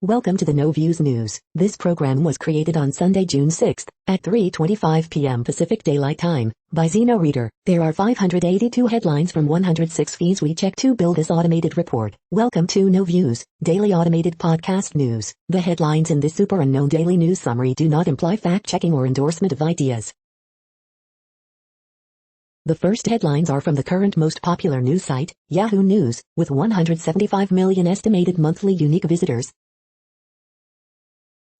Welcome to the No Views News. This program was created on Sunday, June 6th, at 3:25 p.m. Pacific Daylight Time, by Zeno Reader. There are 582 headlines from 106 feeds we check to build this automated report. Welcome to No Views, daily automated podcast news. The headlines in this super unknown daily news summary do not imply fact-checking or endorsement of ideas. The first headlines are from the current most popular news site, Yahoo News, with 175 million estimated monthly unique visitors.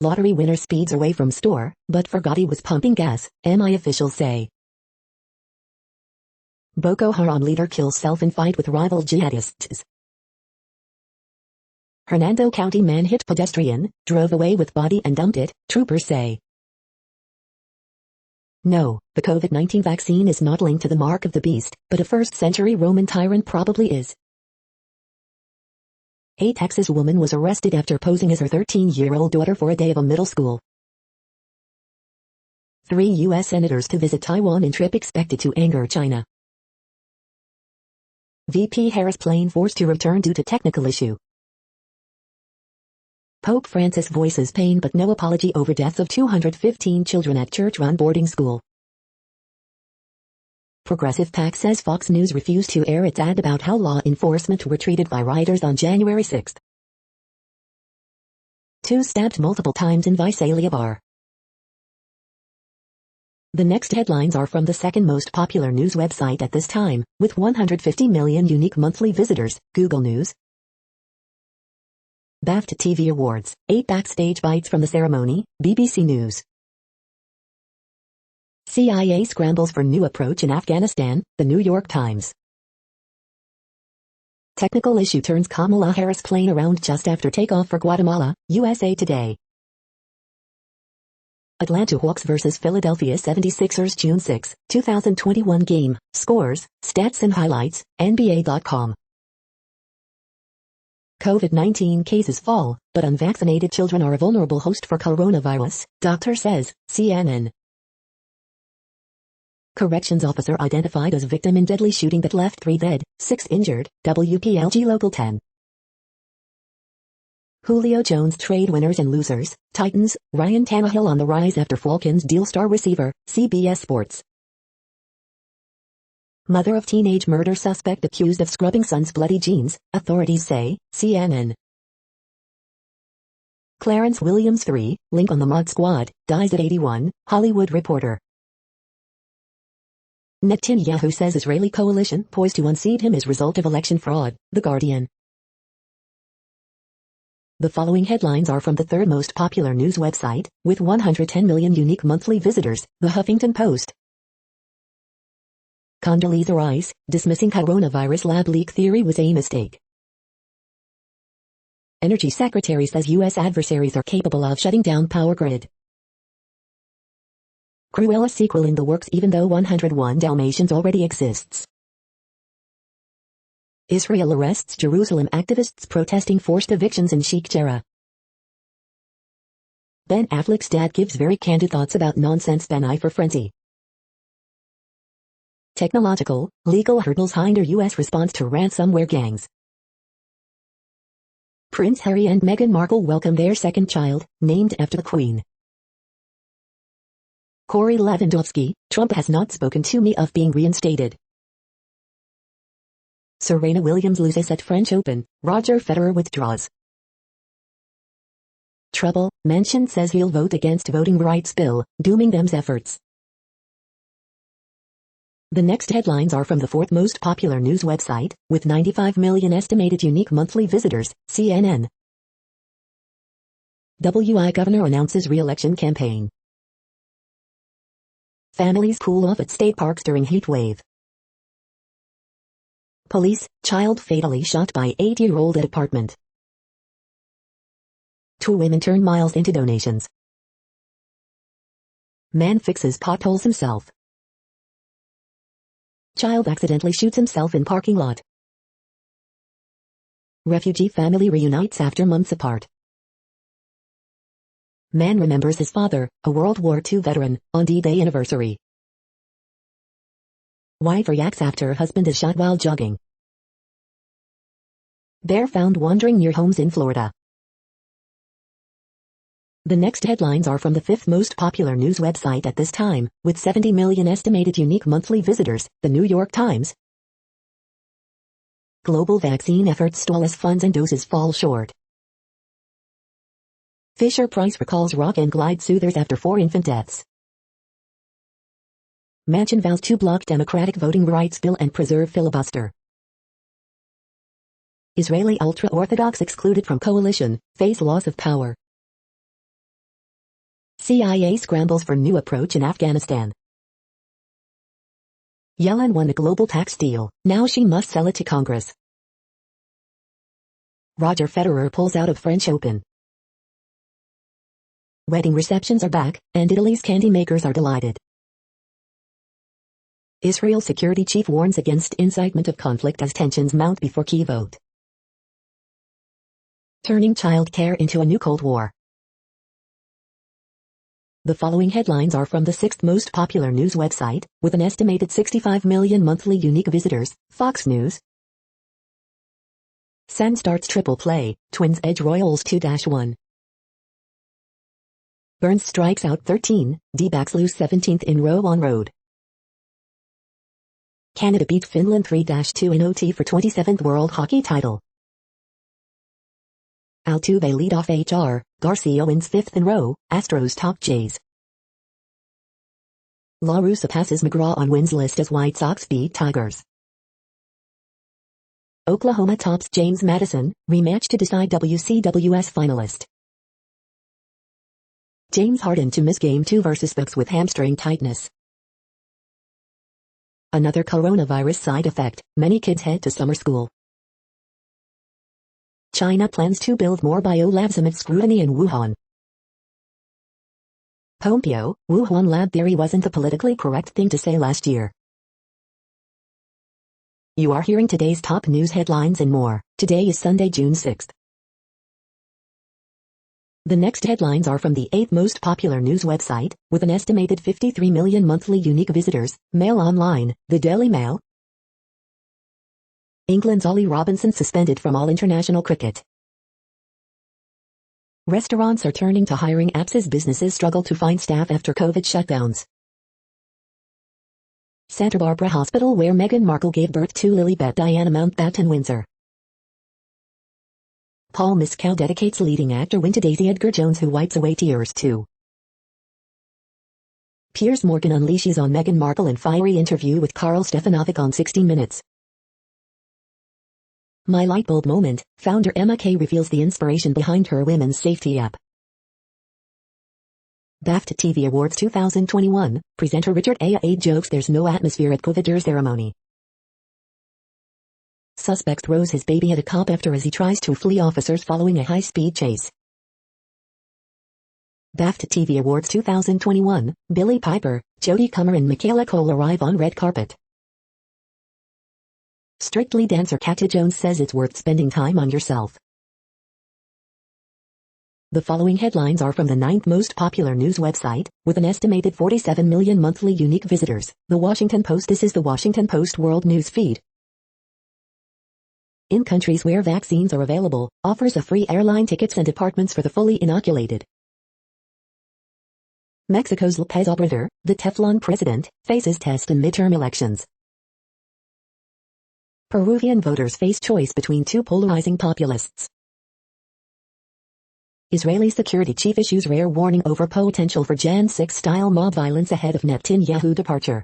Lottery winner speeds away from store, but forgot he was pumping gas, MI officials say. Boko Haram leader kills self in fight with rival jihadists. Hernando County man hit pedestrian, drove away with body and dumped it, troopers say. No, the COVID-19 vaccine is not linked to the mark of the beast, but a first-century Roman tyrant probably is. A Texas woman was arrested after posing as her 13-year-old daughter for a day of a middle school. 3 U.S. senators to visit Taiwan in trip expected to anger China. VP Harris plane forced to return due to technical issue. Pope Francis voices pain but no apology over death of 215 children at church-run boarding school. Progressive PAC says Fox News refused to air its ad about how law enforcement were treated by rioters on January 6. 2 stabbed multiple times in Visalia bar. The next headlines are from the second most popular news website at this time, with 150 million unique monthly visitors, Google News. BAFTA TV Awards, 8 backstage bites from the ceremony, BBC News. CIA scrambles for new approach in Afghanistan, The New York Times. Technical issue turns Kamala Harris plane around just after takeoff for Guatemala, USA Today. Atlanta Hawks vs. Philadelphia 76ers June 6, 2021 game, scores, stats and highlights, NBA.com. COVID-19 cases fall, but unvaccinated children are a vulnerable host for coronavirus, doctor says, CNN. Corrections officer identified as victim in deadly shooting that left 3 dead, 6 injured, WPLG Local 10. Julio Jones trade winners and losers, Titans, Ryan Tannehill on the rise after Falcons deal star receiver, CBS Sports. Mother of teenage murder suspect accused of scrubbing son's bloody jeans, authorities say, CNN. Clarence Williams III, link on the Mod Squad, dies at 81, Hollywood Reporter. Netanyahu says Israeli coalition poised to unseat him as result of election fraud, The Guardian. The following headlines are from the third most popular news website, with 110 million unique monthly visitors, The Huffington Post. Condoleezza Rice, dismissing coronavirus lab leak theory was a mistake. Energy Secretary says U.S. adversaries are capable of shutting down power grid. Cruella sequel in the works even though 101 Dalmatians already exists. Israel arrests Jerusalem activists protesting forced evictions in Sheikh Jarrah. Ben Affleck's dad gives very candid thoughts about nonsense Ben I for frenzy. Technological, legal hurdles hinder U.S. response to ransomware gangs. Prince Harry and Meghan Markle welcome their second child, named after the Queen. Corey Lewandowski, Trump has not spoken to me of being reinstated. Serena Williams loses at French Open, Roger Federer withdraws. Trouble, Manchin says he'll vote against voting rights bill, dooming them's efforts. The next headlines are from the fourth most popular news website, with 95 million estimated unique monthly visitors, CNN. WI governor announces re-election campaign. Families cool off at state parks during heat wave. Police, child fatally shot by 8-year-old at apartment. 2 women turn miles into donations. Man fixes potholes himself. Child accidentally shoots himself in parking lot. Refugee family reunites after months apart. Man remembers his father, a World War II veteran, on D-Day anniversary. Wife reacts after husband is shot while jogging. Bear found wandering near homes in Florida. The next headlines are from the fifth most popular news website at this time, with 70 million estimated unique monthly visitors, the New York Times. Global vaccine efforts stall as funds and doses fall short. Fisher-Price recalls rock and glide soothers after 4 infant deaths. Manchin vows to block Democratic voting rights bill and preserve filibuster. Israeli ultra-Orthodox excluded from coalition, face loss of power. CIA scrambles for new approach in Afghanistan. Yellen won the global tax deal, now she must sell it to Congress. Roger Federer pulls out of French Open. Wedding receptions are back, and Italy's candy makers are delighted. Israel security chief warns against incitement of conflict as tensions mount before key vote. Turning child care into a new Cold War. The following headlines are from the sixth most popular news website, with an estimated 65 million monthly unique visitors, Fox News. Sam starts triple play, Twins edge Royals 2-1. Burns strikes out 13, D-backs lose 17th in row on road. Canada beat Finland 3-2 in OT for 27th World Hockey title. Altuve lead off HR, Garcia wins 5th in row, Astros top Jays. La Russa passes McGraw on wins list as White Sox beat Tigers. Oklahoma tops James Madison, rematch to decide WCWS finalist. James Harden to miss Game 2 versus Bucks with hamstring tightness. Another coronavirus side effect, many kids head to summer school. China plans to build more biolabs amid scrutiny in Wuhan. Pompeo, Wuhan lab theory wasn't the politically correct thing to say last year. You are hearing today's top news headlines and more. Today is Sunday, June 6th. The next headlines are from the 8th most popular news website, with an estimated 53 million monthly unique visitors, Mail Online, the Daily Mail. England's Ollie Robinson suspended from all international cricket. Restaurants are turning to hiring apps as businesses struggle to find staff after COVID shutdowns. Santa Barbara Hospital where Meghan Markle gave birth to Lilibet Diana Mountbatten Windsor. Paul Mescal dedicates leading actor win to Daisy Edgar Jones who wipes away tears too. Piers Morgan unleashes on Meghan Markle in fiery interview with Karl Stefanovic on 60 Minutes. My lightbulb moment, founder Emma Kay reveals the inspiration behind her women's safety app. BAFTA TV Awards 2021, presenter Richard A. jokes there's no atmosphere at Covider ceremony. Suspect throws his baby at a cop after as he tries to flee officers following a high-speed chase. BAFTA TV Awards 2021, Billie Piper, Jodie Comer and Michaela Cole arrive on red carpet. Strictly dancer Katya Jones says it's worth spending time on yourself. The following headlines are from the 9th most popular news website, with an estimated 47 million monthly unique visitors, The Washington Post. This is the Washington Post World News Feed. In countries where vaccines are available, offers of free airline tickets and apartments for the fully inoculated. Mexico's López Obrador, the Teflon president, faces test in midterm elections. Peruvian voters face choice between two polarizing populists. Israeli security chief issues rare warning over potential for Jan 6-style mob violence ahead of Netanyahu departure.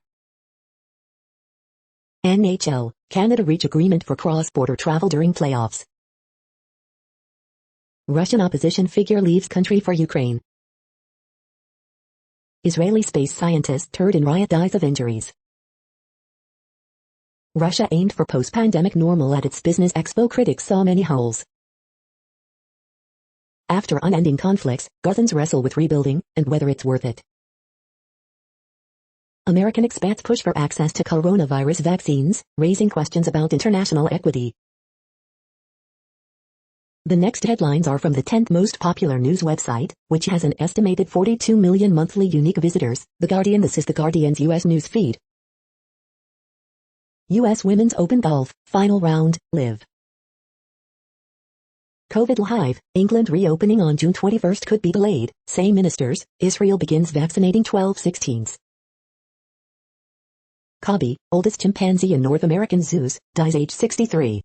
NHL, Canada reach agreement for cross-border travel during playoffs. Russian opposition figure leaves country for Ukraine. Israeli space scientist hurt in riot dies of injuries. Russia aimed for post-pandemic normal at its business expo. Critics saw many holes. After unending conflicts, Gazans wrestle with rebuilding, and whether it's worth it. American expats push for access to coronavirus vaccines, raising questions about international equity. The next headlines are from the 10th most popular news website, which has an estimated 42 million monthly unique visitors, The Guardian. This is The Guardian's U.S. news feed. U.S. Women's Open Golf, Final Round, Live. COVID hive, England reopening on June 21 could be delayed, say ministers. Israel begins vaccinating 12-16s. Kobe, oldest chimpanzee in North American zoos, dies age 63.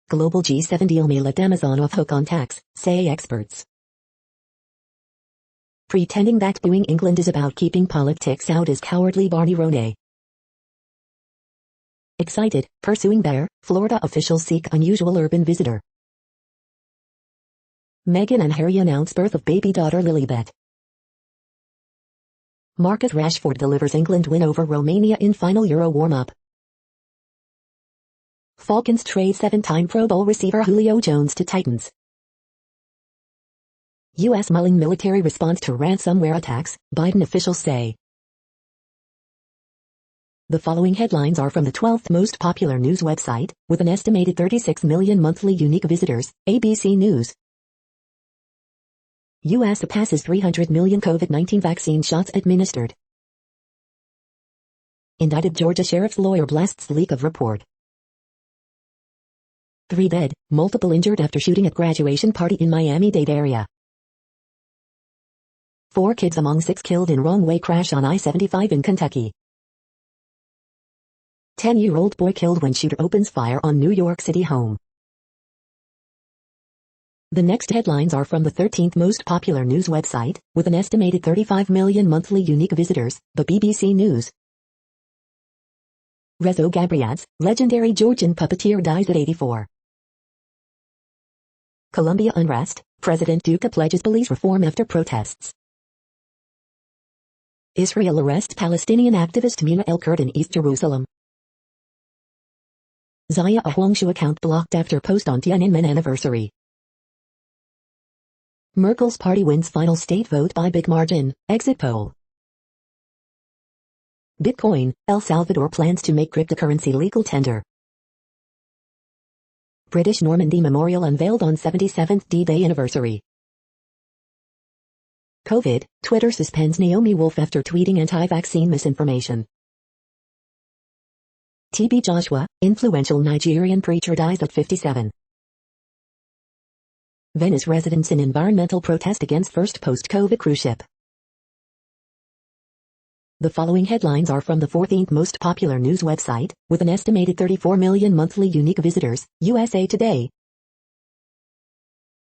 Global G7 deal may let Amazon off hook on tax, say experts. Pretending that booing England is about keeping politics out is cowardly, Barney Ronay. Excited, pursuing bear, Florida officials seek unusual urban visitor. Meghan and Harry announce birth of baby daughter Lilibet. Marcus Rashford delivers England win over Romania in final Euro warm-up. Falcons trade 7-time Pro Bowl receiver Julio Jones to Titans. U.S. mulling military response to ransomware attacks, Biden officials say. The following headlines are from the 12th most popular news website, with an estimated 36 million monthly unique visitors, ABC News. U.S. passes 300 million COVID-19 vaccine shots administered. Indicted Georgia sheriff's lawyer blasts leak of report. 3 dead, multiple injured after shooting at graduation party in Miami-Dade area. 4 kids among 6 killed in wrong-way crash on I-75 in Kentucky. 10-year-old boy killed when shooter opens fire on New York City home. The next headlines are from the 13th most popular news website, with an estimated 35 million monthly unique visitors, the BBC News. Rezo Gabriadze, legendary Georgian puppeteer, dies at 84. Colombia unrest, President Duque pledges police reform after protests. Israel arrests Palestinian activist Muna El-Kurd in East Jerusalem. Zaya a Huangshu account blocked after post on Tiananmen anniversary. Merkel's party wins final state vote by big margin, exit poll. Bitcoin, El Salvador plans to make cryptocurrency legal tender. British Normandy Memorial unveiled on 77th D-Day anniversary. COVID, Twitter suspends Naomi Wolf after tweeting anti-vaccine misinformation. TB Joshua, influential Nigerian preacher, dies at 57. Venice residents in environmental protest against first post-COVID cruise ship. The following headlines are from the 14th most popular news website, with an estimated 34 million monthly unique visitors, USA Today.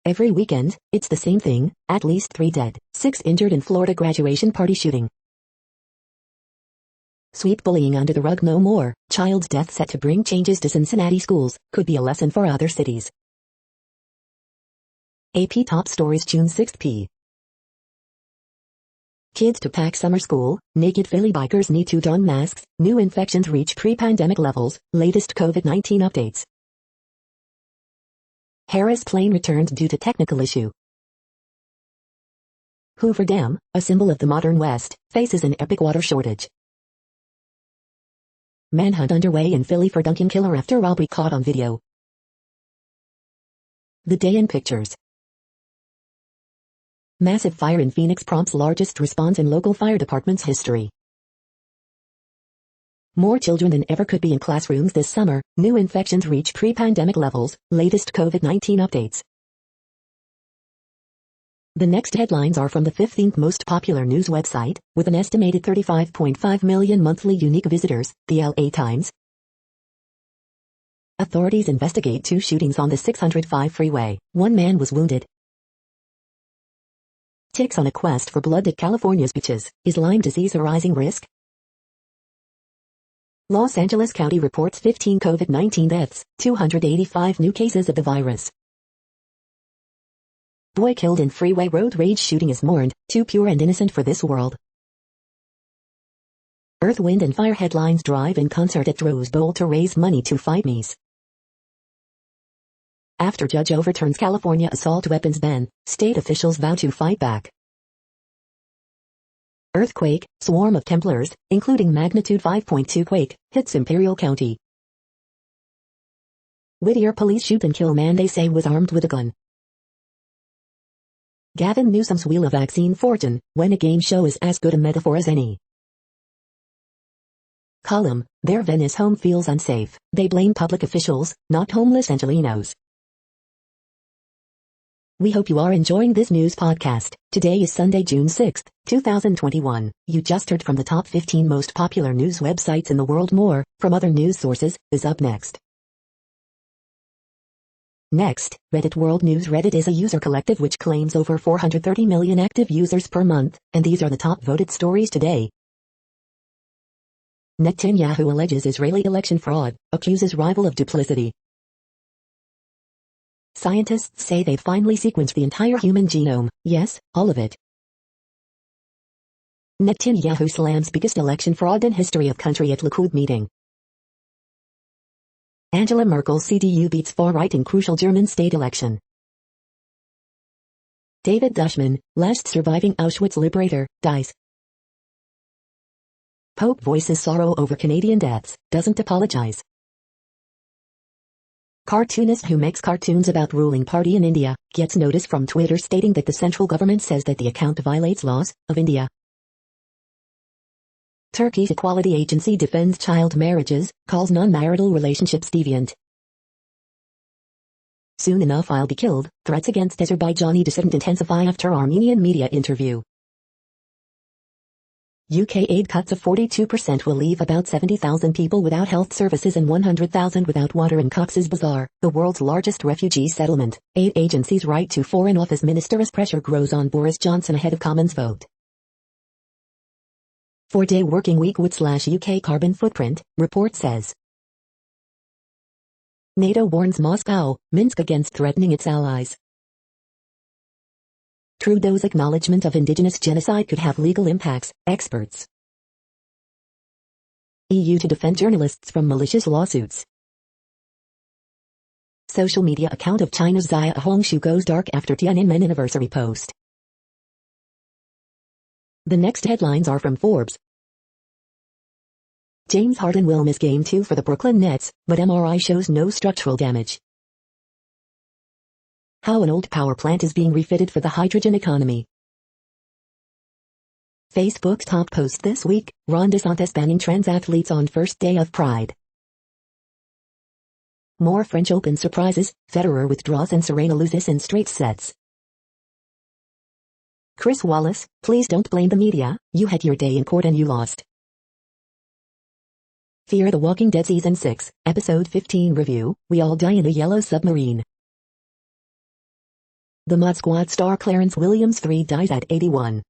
Every weekend, it's the same thing, at least 3 dead, 6 injured in Florida graduation party shooting. Sweep bullying under the rug no more, child's death set to bring changes to Cincinnati schools, could be a lesson for other cities. AP Top Stories June 6 p. Kids to pack summer school, naked Philly bikers need to don masks, new infections reach pre-pandemic levels, latest COVID-19 updates. Harris plane returned due to technical issue. Hoover Dam, a symbol of the modern West, faces an epic water shortage. Manhunt underway in Philly for Duncan killer after robbery caught on video. The day in pictures. Massive fire in Phoenix prompts largest response in local fire department's history. More children than ever could be in classrooms this summer, new infections reach pre-pandemic levels, latest COVID-19 updates. The next headlines are from the 15th most popular news website, with an estimated 35.5 million monthly unique visitors, the LA Times. Authorities investigate 2 shootings on the 605 freeway, 1 man was wounded. Ticks on a quest for blood at California's beaches, is Lyme disease a rising risk? Los Angeles County reports 15 COVID-19 deaths, 285 new cases of the virus. Boy killed in freeway road rage shooting is mourned, too pure and innocent for this world. Earth, Wind and Fire headlines drive in concert at Rose Bowl to raise money to fight MEAS. After judge overturns California assault weapons ban, state officials vow to fight back. Earthquake, swarm of Templars, including magnitude 5.2 quake, hits Imperial County. Whittier police shoot and kill man they say was armed with a gun. Gavin Newsom's Wheel of Vaccine Fortune, when a game show is as good a metaphor as any. Column, their Venice home feels unsafe, they blame public officials, not homeless Angelenos. We hope you are enjoying this news podcast. Today is Sunday, June 6th, 2021. You just heard from the top 15 most popular news websites in the world. More from other news sources is up next. Next, Reddit World News. Reddit is a user collective which claims over 430 million active users per month, and these are the top voted stories today. Netanyahu alleges Israeli election fraud, accuses rival of duplicity. Scientists say they've finally sequenced the entire human genome. Yes, all of it. Netanyahu slams biggest election fraud in history of country at Likud meeting. Angela Merkel's CDU beats far-right in crucial German state election. David Dushman, last surviving Auschwitz liberator, dies. Pope voices sorrow over Canadian deaths, doesn't apologize. Cartoonist who makes cartoons about ruling party in India gets notice from Twitter stating that the central government says that the account violates laws of India. Turkey's equality agency defends child marriages, calls non-marital relationships deviant. Soon enough I'll be killed, threats against Azerbaijani dissident intensify after Armenian media interview. UK aid cuts of 42% will leave about 70,000 people without health services and 100,000 without water in Cox's Bazar, the world's largest refugee settlement. Aid agencies write to Foreign Office Minister as pressure grows on Boris Johnson ahead of Commons vote. 4-day working week would slash UK carbon footprint, report says. NATO warns Moscow, Minsk against threatening its allies. Trudeau's acknowledgement of indigenous genocide could have legal impacts, experts. EU to defend journalists from malicious lawsuits. Social media account of China's Xia Hongshu goes dark after Tiananmen anniversary post. The next headlines are from Forbes. James Harden will miss Game 2 for the Brooklyn Nets, but MRI shows no structural damage. How an old power plant is being refitted for the hydrogen economy. Facebook's top post this week, Ron DeSantis banning trans athletes on first day of Pride. More French Open surprises, Federer withdraws and Serena loses in straight sets. Chris Wallace, please don't blame the media, you had your day in court and you lost. Fear the Walking Dead Season 6, Episode 15 review, We All Die in a Yellow Submarine. The Mod Squad star Clarence Williams III dies at 81.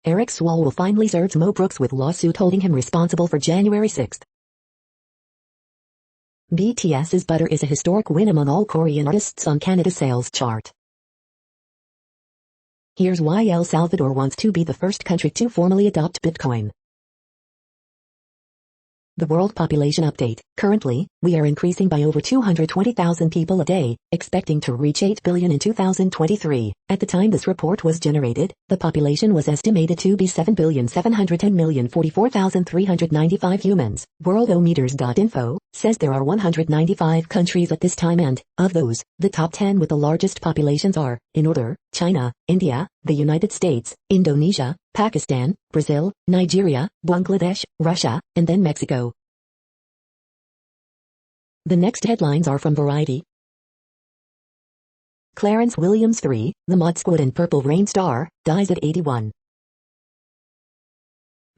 Eric Swalwell finally serves Mo Brooks with lawsuit holding him responsible for January 6th. BTS's Butter is a historic win among all Korean artists on Canada's sales chart. Here's why El Salvador wants to be the first country to formally adopt Bitcoin. The World Population Update. Currently, we are increasing by over 220,000 people a day, expecting to reach 8 billion in 2023. At the time this report was generated, the population was estimated to be 7,710,044,395 humans. Worldometers.info says there are 195 countries at this time and, of those, the top 10 with the largest populations are, in order, China, India, the United States, Indonesia, Pakistan, Brazil, Nigeria, Bangladesh, Russia, and then Mexico. The next headlines are from Variety. Clarence Williams III, the Mod Squad and Purple Rain star, dies at 81.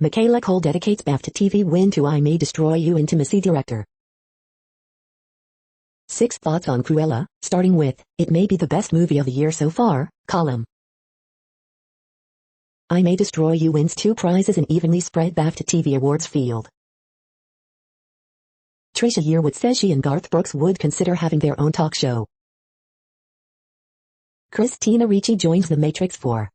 Michaela Cole dedicates BAFTA TV win to I May Destroy You intimacy director. 6 thoughts on Cruella, starting with, it may be the best movie of the year so far, column. I May Destroy You wins 2 prizes in evenly spread BAFTA TV awards field. Trisha Yearwood says she and Garth Brooks would consider having their own talk show. Christina Ricci joins The Matrix 4.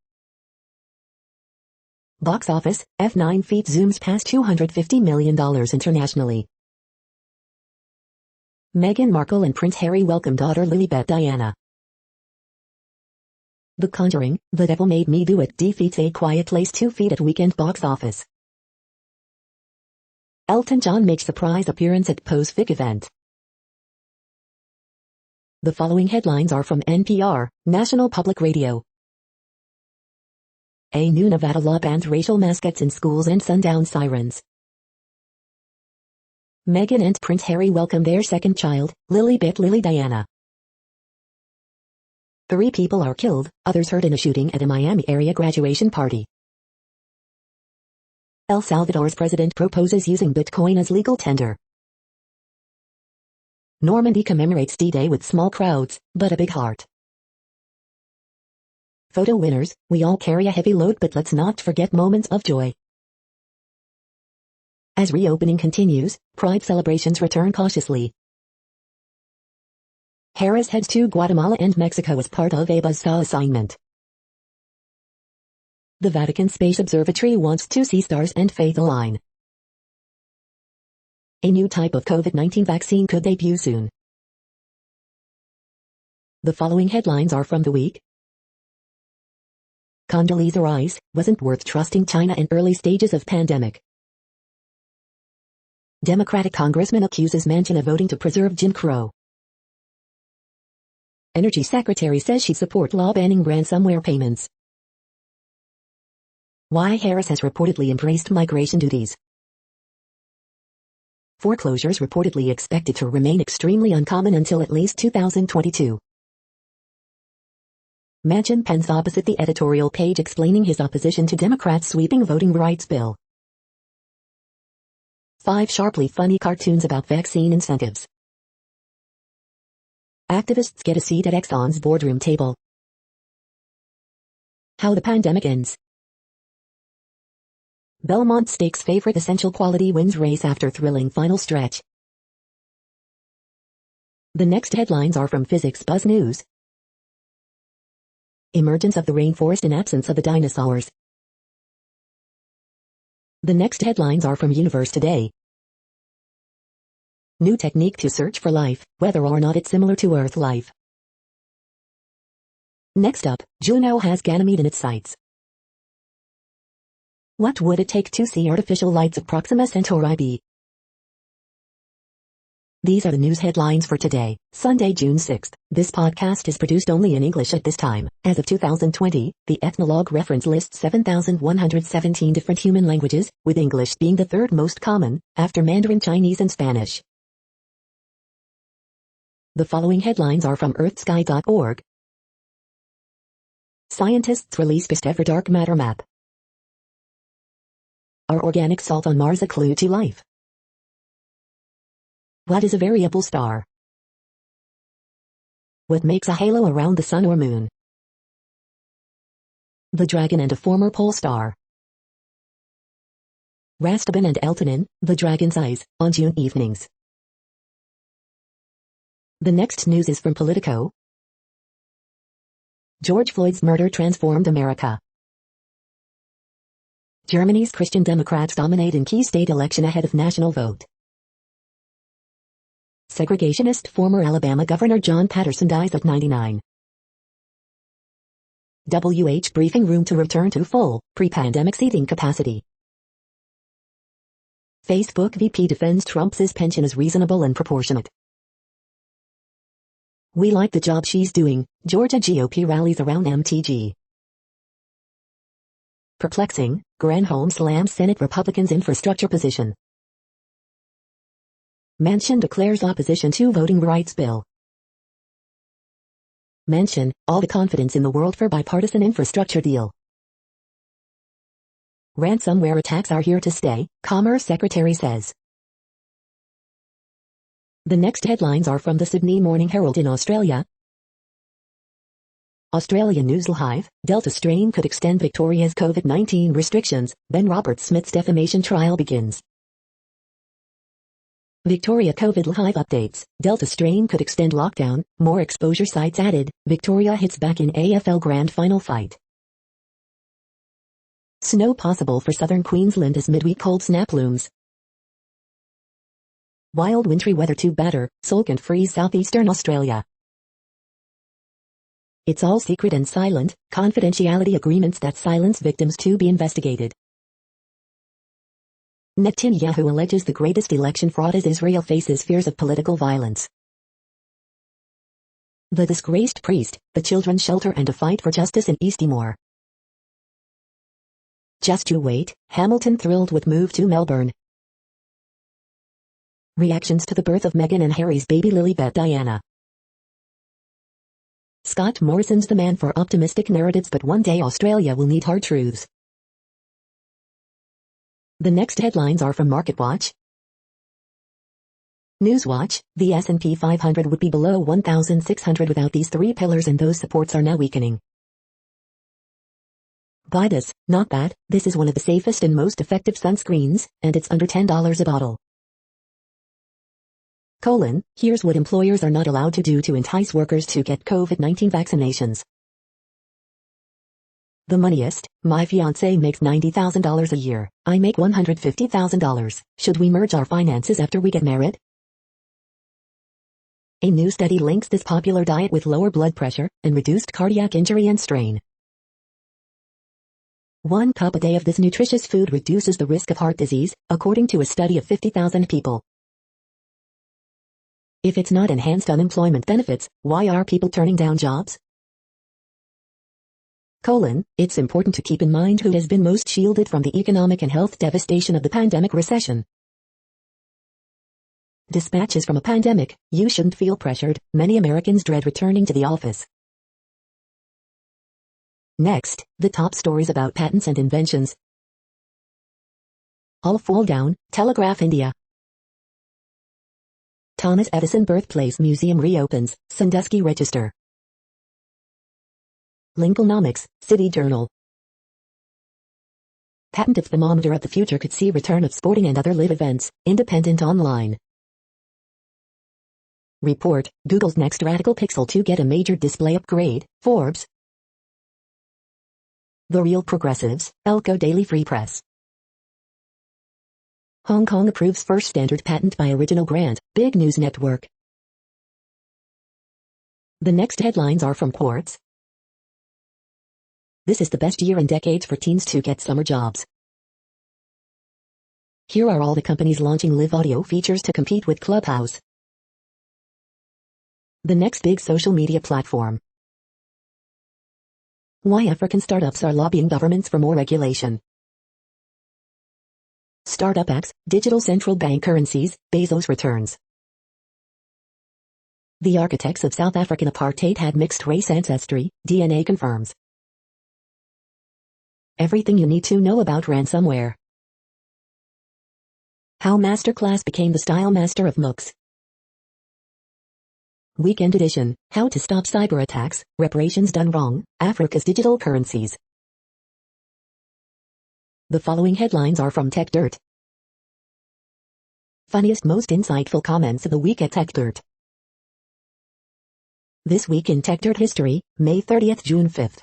Box office, F9 feat zooms past $250 million internationally. Meghan Markle and Prince Harry welcome daughter Lilibet Diana. The Conjuring, The Devil Made Me Do It defeats A Quiet Place 2 feat at weekend box office. Elton John makes surprise appearance at Pose Fic event. The following headlines are from NPR, National Public Radio. A new Nevada law bans racial mascots in schools and sundown sirens. Meghan and Prince Harry welcome their second child, Lilibet Lily Diana. 3 people are killed, others hurt in a shooting at a Miami area graduation party. El Salvador's president proposes using Bitcoin as legal tender. Normandy commemorates D-Day with small crowds, but a big heart. Photo winners, we all carry a heavy load, but let's not forget moments of joy. As reopening continues, Pride celebrations return cautiously. Harris heads to Guatemala and Mexico as part of a buzzsaw assignment. The Vatican Space Observatory wants to see stars and faith align. A new type of COVID-19 vaccine could debut soon. The following headlines are from the week. Condoleezza Rice, wasn't worth trusting China in early stages of pandemic. Democratic congressman accuses Manchin of voting to preserve Jim Crow. Energy Secretary says she support law banning ransomware payments. Why Harris has reportedly embraced migration duties. Foreclosures reportedly expected to remain extremely uncommon until at least 2022. Manchin pens opposite the editorial page explaining his opposition to Democrats' sweeping voting rights bill. 5 sharply funny cartoons about vaccine incentives. Activists get a seat at Exxon's boardroom table. How the pandemic ends. Belmont Stakes favorite Essential Quality wins race after thrilling final stretch. The next headlines are from Physics Buzz News. Emergence of the rainforest in absence of the dinosaurs. The next headlines are from Universe Today. New technique to search for life, whether or not it's similar to Earth life. Next up, Juno has Ganymede in its sights. What would it take to see artificial lights of Proxima Centauri b? These are the news headlines for today, Sunday, June 6th. This podcast is produced only in English at this time. As of 2020, the Ethnologue reference lists 7,117 different human languages, with English being the third most common, after Mandarin Chinese and Spanish. The following headlines are from earthsky.org. Scientists release best ever dark matter map. Are organic salt on Mars a clue to life? What is a variable star? What makes a halo around the sun or moon? The Dragon and a former pole star. Rastaban and Eltonin, the Dragon's Eyes, on June evenings. The next news is from Politico. George Floyd's murder transformed America. Germany's Christian Democrats dominate in key state election ahead of national vote. Segregationist former Alabama Governor John Patterson dies at 99. WH briefing room to return to full, pre-pandemic seating capacity. Facebook VP defends Trump says pension is reasonable and proportionate. We like the job she's doing, Georgia GOP rallies around MTG. Perplexing, Granholm slams Senate Republicans' infrastructure position. Manchin declares opposition to voting rights bill. Manchin, all the confidence in the world for bipartisan infrastructure deal. Ransomware attacks are here to stay, Commerce Secretary says. The next headlines are from the Sydney Morning Herald in Australia. Australian News Live, Delta strain could extend Victoria's COVID-19 restrictions, Ben Roberts-Smith's defamation trial begins. Victoria COVID Live updates, Delta strain could extend lockdown, more exposure sites added, Victoria hits back in AFL Grand Final fight. Snow possible for southern Queensland as midweek cold snap looms. Wild wintry weather to batter, sulk and freeze southeastern Australia. It's all secret and silent, confidentiality agreements that silence victims to be investigated. Netanyahu alleges the greatest election fraud as Israel faces fears of political violence. The disgraced priest, the children's shelter and a fight for justice in East Timor. Just you wait, Hamilton thrilled with move to Melbourne. Reactions to the birth of Meghan and Harry's baby Lilibet Diana. Scott Morrison's the man for optimistic narratives, but one day Australia will need hard truths. The next headlines are from MarketWatch. Newswatch, the S&P 500 would be below 1,600 without these three pillars, and those supports are now weakening. Buy this, not that. This is one of the safest and most effective sunscreens, and it's under $10 a bottle. Here's what employers are not allowed to do to entice workers to get COVID-19 vaccinations. The moneyest, my fiancé makes $90,000 a year, I make $150,000. Should we merge our finances after we get married? A new study links this popular diet with lower blood pressure and reduced cardiac injury and strain. 1 cup a day of this nutritious food reduces the risk of heart disease, according to a study of 50,000 people. If it's not enhanced unemployment benefits, why are people turning down jobs? It's important to keep in mind who has been most shielded from the economic and health devastation of the pandemic recession. Dispatches from a pandemic, you shouldn't feel pressured. Many Americans dread returning to the office. Next, the top stories about patents and inventions. All fall down, Telegraph India. Thomas Edison Birthplace Museum reopens, Sandusky Register. Lincolnomics, City Journal. Patented thermometer of the future could see return of sporting and other live events, Independent Online. Report, Google's next radical Pixel 2 get a major display upgrade, Forbes. The Real Progressives, Elko Daily Free Press. Hong Kong approves first standard patent by original grant, Big News Network. The next headlines are from Quartz. This is the best year in decades for teens to get summer jobs. Here are all the companies launching live audio features to compete with Clubhouse. The next big social media platform. Why African startups are lobbying governments for more regulation. Startup apps, digital central bank currencies, Bezos returns. The architects of South African apartheid had mixed race ancestry, DNA confirms. Everything you need to know about ransomware. How Masterclass became the style master of MOOCs. Weekend edition, How to Stop Cyber Attacks, Reparations Done Wrong, Africa's Digital Currencies. The following headlines are from TechDirt. Funniest most insightful comments of the week at TechDirt. This week in TechDirt history, May 30th, June 5th.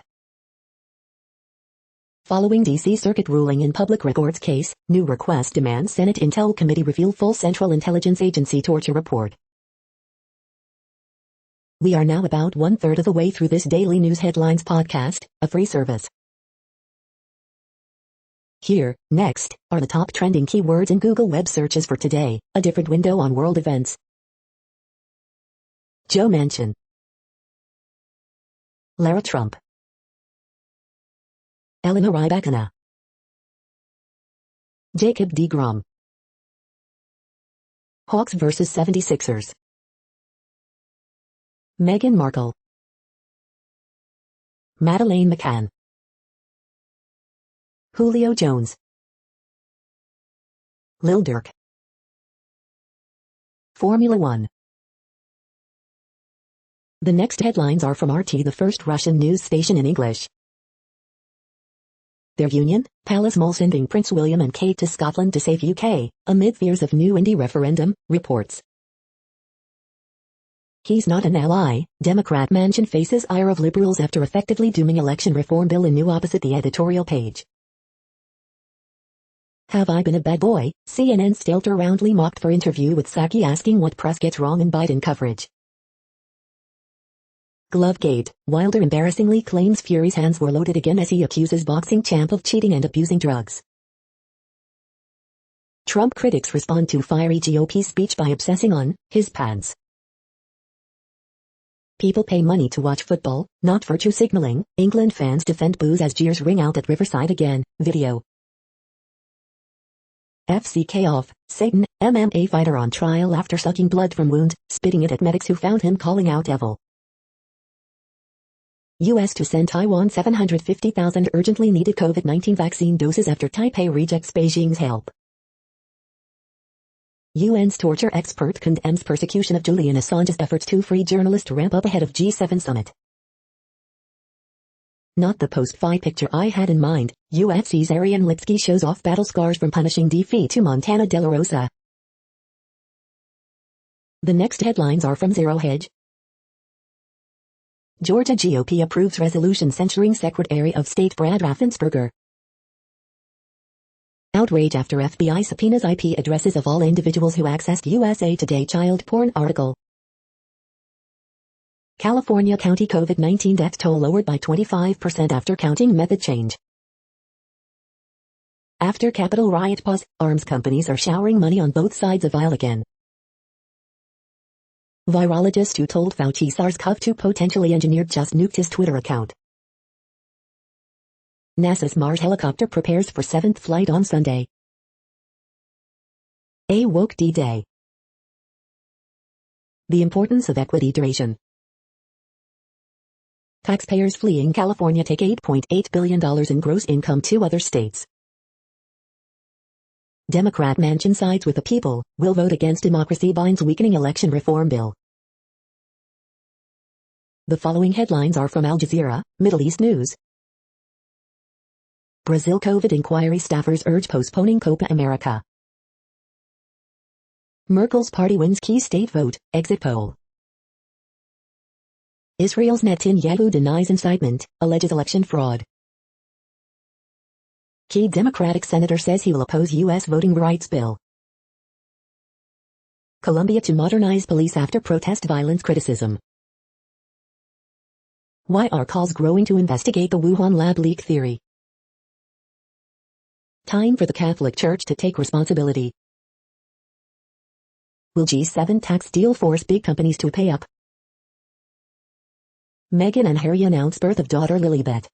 Following D.C. Circuit ruling in public records case, new request demands Senate Intel Committee reveal full Central Intelligence Agency torture report. We are now about 1/3 of the way through this daily news headlines podcast, a free service. Here, next, are the top trending keywords in Google web searches for today, a different window on world events. Joe Manchin. Lara Trump. Elena Rybakina. Jacob deGrom. Hawks vs 76ers. Meghan Markle. Madeleine McCann. Julio Jones. Lil Durk. Formula One. The next headlines are from RT, the first Russian news station in English. Their union, Palace Mall sending Prince William and Kate to Scotland to save UK, amid fears of new Indy referendum, reports. He's not an ally, Democrat Manchin faces ire of liberals after effectively dooming election reform bill in new opposite the editorial page. Have I been a bad boy? CNN Stelter roundly mocked for interview with Psaki asking what press gets wrong in Biden coverage. Glovegate, Wilder embarrassingly claims Fury's hands were loaded again as he accuses boxing champ of cheating and abusing drugs. Trump critics respond to fiery GOP speech by obsessing on his pants. People pay money to watch football, not virtue signaling. England fans defend booze as jeers ring out at Riverside again. Video. FCK off, Satan, MMA fighter on trial after sucking blood from wound, spitting it at medics who found him calling out devil. U.S. to send Taiwan 750,000 urgently needed COVID-19 vaccine doses after Taipei rejects Beijing's help. UN's torture expert condemns persecution of Julian Assange's efforts to free journalists ramp up ahead of G7 summit. Not the post-fight picture I had in mind. UFC's Ariane Lipsky shows off battle scars from punishing defeat to Montana De La Rosa. The next headlines are from Zero Hedge. Georgia GOP approves resolution censuring Secretary of State Brad Raffensperger. Outrage after FBI subpoenas IP addresses of all individuals who accessed USA Today child porn article. California County COVID-19 death toll lowered by 25% after counting method change. After Capitol riot pause, arms companies are showering money on both sides of aisle again. Virologist who told Fauci SARS-CoV-2 potentially engineered just nuked his Twitter account. NASA's Mars helicopter prepares for 7th flight on Sunday. A woke D-Day. The importance of equity duration. Taxpayers fleeing California take $8.8 billion in gross income to other states. Democrat Manchin sides with the people, will vote against democracy binds weakening election reform bill. The following headlines are from Al Jazeera, Middle East News. Brazil COVID inquiry staffers urge postponing Copa America. Merkel's party wins key state vote, exit poll. Israel's Netanyahu denies incitement, alleges election fraud. Key Democratic senator says he will oppose U.S. voting rights bill. Colombia to modernize police after protest violence criticism. Why are calls growing to investigate the Wuhan lab leak theory? Time for the Catholic Church to take responsibility. Will G7 tax deal force big companies to pay up? Meghan and Harry announce birth of daughter Lilibet.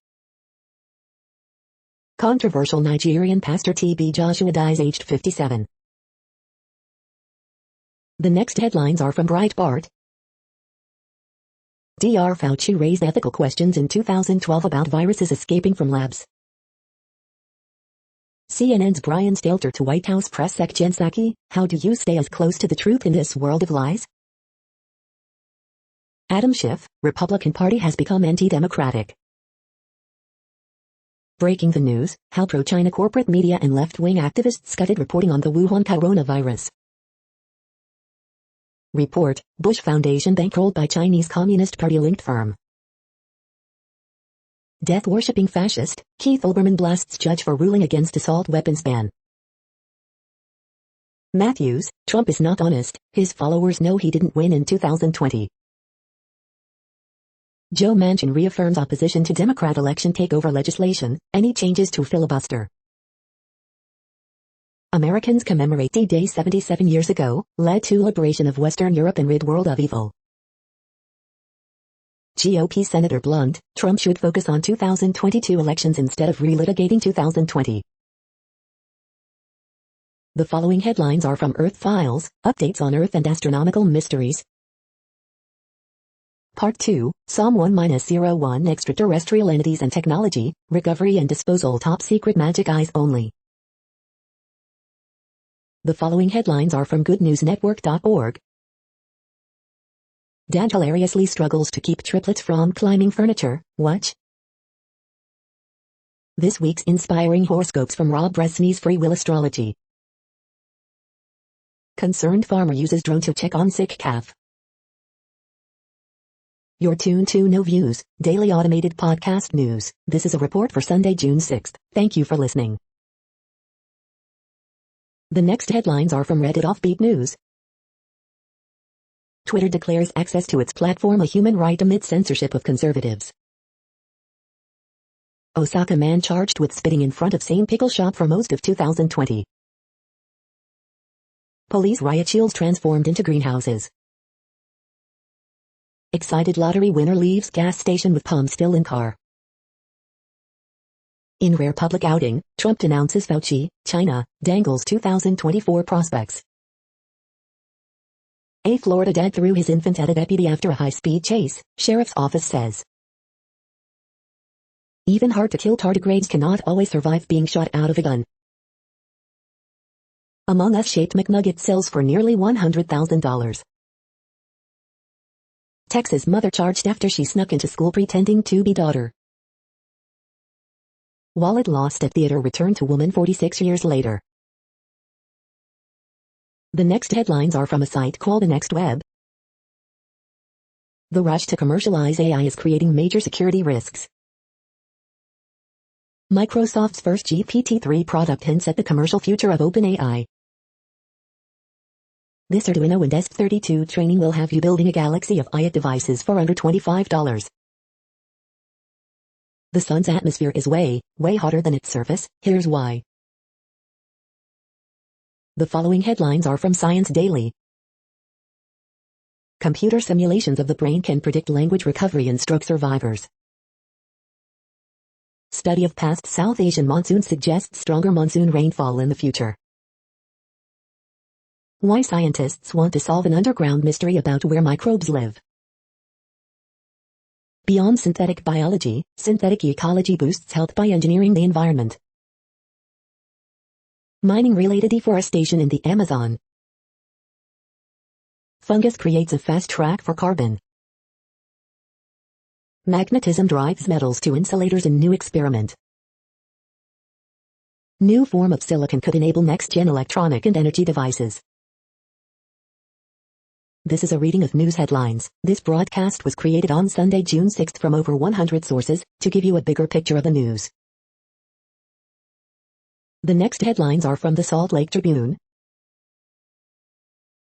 Controversial Nigerian pastor T.B. Joshua dies aged 57. The next headlines are from Breitbart. Dr. Fauci raised ethical questions in 2012 about viruses escaping from labs. CNN's Brian Stelter to White House press sec Jen Psaki, how do you stay as close to the truth in this world of lies? Adam Schiff, Republican Party has become anti-democratic. Breaking the news, how pro-China corporate media and left-wing activists scudded reporting on the Wuhan coronavirus. Report, Bush Foundation bankrolled by Chinese Communist Party-linked firm. Death-worshipping fascist, Keith Olbermann blasts judge for ruling against assault weapons ban. Matthews, Trump is not honest, his followers know he didn't win in 2020. Joe Manchin reaffirms opposition to Democrat election takeover legislation, any changes to filibuster. Americans commemorate D-Day 77 years ago, led to liberation of Western Europe and rid world of evil. GOP Senator Blunt, Trump should focus on 2022 elections instead of relitigating 2020. The following headlines are from Earth Files, updates on Earth and astronomical mysteries. Part 2, Psalm 1-01 Extraterrestrial Entities and Technology, Recovery and Disposal Top Secret Magic Eyes Only. The following headlines are from goodnewsnetwork.org. Dad hilariously struggles to keep triplets from climbing furniture, watch. This week's inspiring horoscopes from Rob Bresney's Free Will Astrology. Concerned farmer uses drone to check on sick calf. You're tuned to No Views, daily automated podcast news. This is a report for Sunday, June 6th. Thank you for listening. The next headlines are from Reddit Offbeat News. Twitter declares access to its platform a human right amid censorship of conservatives. Osaka man charged with spitting in front of same pickle shop for most of 2020. Police riot shields transformed into greenhouses. Excited lottery winner leaves gas station with palm still in car. In rare public outing, Trump denounces Fauci, China, dangles 2024 prospects. A Florida dad threw his infant at a deputy after a high-speed chase, sheriff's office says. Even hard-to-kill tardigrades cannot always survive being shot out of a gun. Among Us-shaped McNugget sells for nearly $100,000. Texas mother charged after she snuck into school pretending to be daughter. Wallet lost at theater returned to woman 46 years later. The next headlines are from a site called The Next Web. The rush to commercialize AI is creating major security risks. Microsoft's first GPT-3 product hints at the commercial future of OpenAI. This Arduino and ESP32 training will have you building a galaxy of IoT devices for under $25. The sun's atmosphere is way hotter than its surface. Here's why. The following headlines are from Science Daily. Computer simulations of the brain can predict language recovery in stroke survivors. Study of past South Asian monsoons suggests stronger monsoon rainfall in the future. Why scientists want to solve an underground mystery about where microbes live. Beyond synthetic biology, synthetic ecology boosts health by engineering the environment. Mining-related deforestation in the Amazon. Fungus creates a fast track for carbon. Magnetism drives metals to insulators in new experiment. New form of silicon could enable next-gen electronic and energy devices. This is a reading of news headlines. This broadcast was created on Sunday, June 6th from over 100 sources to give you a bigger picture of the news. The next headlines are from the Salt Lake Tribune.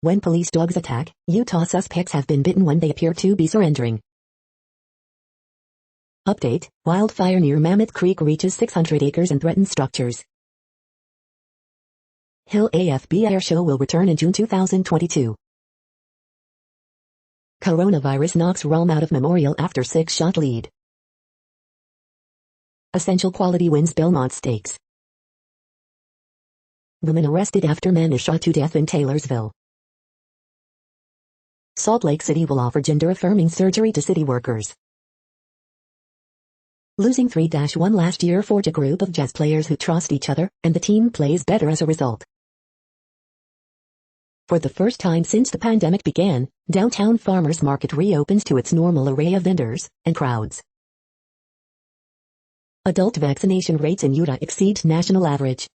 When police dogs attack, Utah suspects have been bitten when they appear to be surrendering. Update, wildfire near Mammoth Creek reaches 600 acres and threatens structures. Hill AFB Air Show will return in June 2022. Coronavirus knocks Realm out of Memorial after 6-shot lead. Essential Quality wins Belmont Stakes. Woman arrested after man is shot to death in Taylorsville. Salt Lake City will offer gender-affirming surgery to city workers. Losing 3-1 last year forged a group of Jazz players who trust each other, and the team plays better as a result. For the first time since the pandemic began, downtown Farmers Market reopens to its normal array of vendors and crowds. Adult vaccination rates in Utah exceed national average.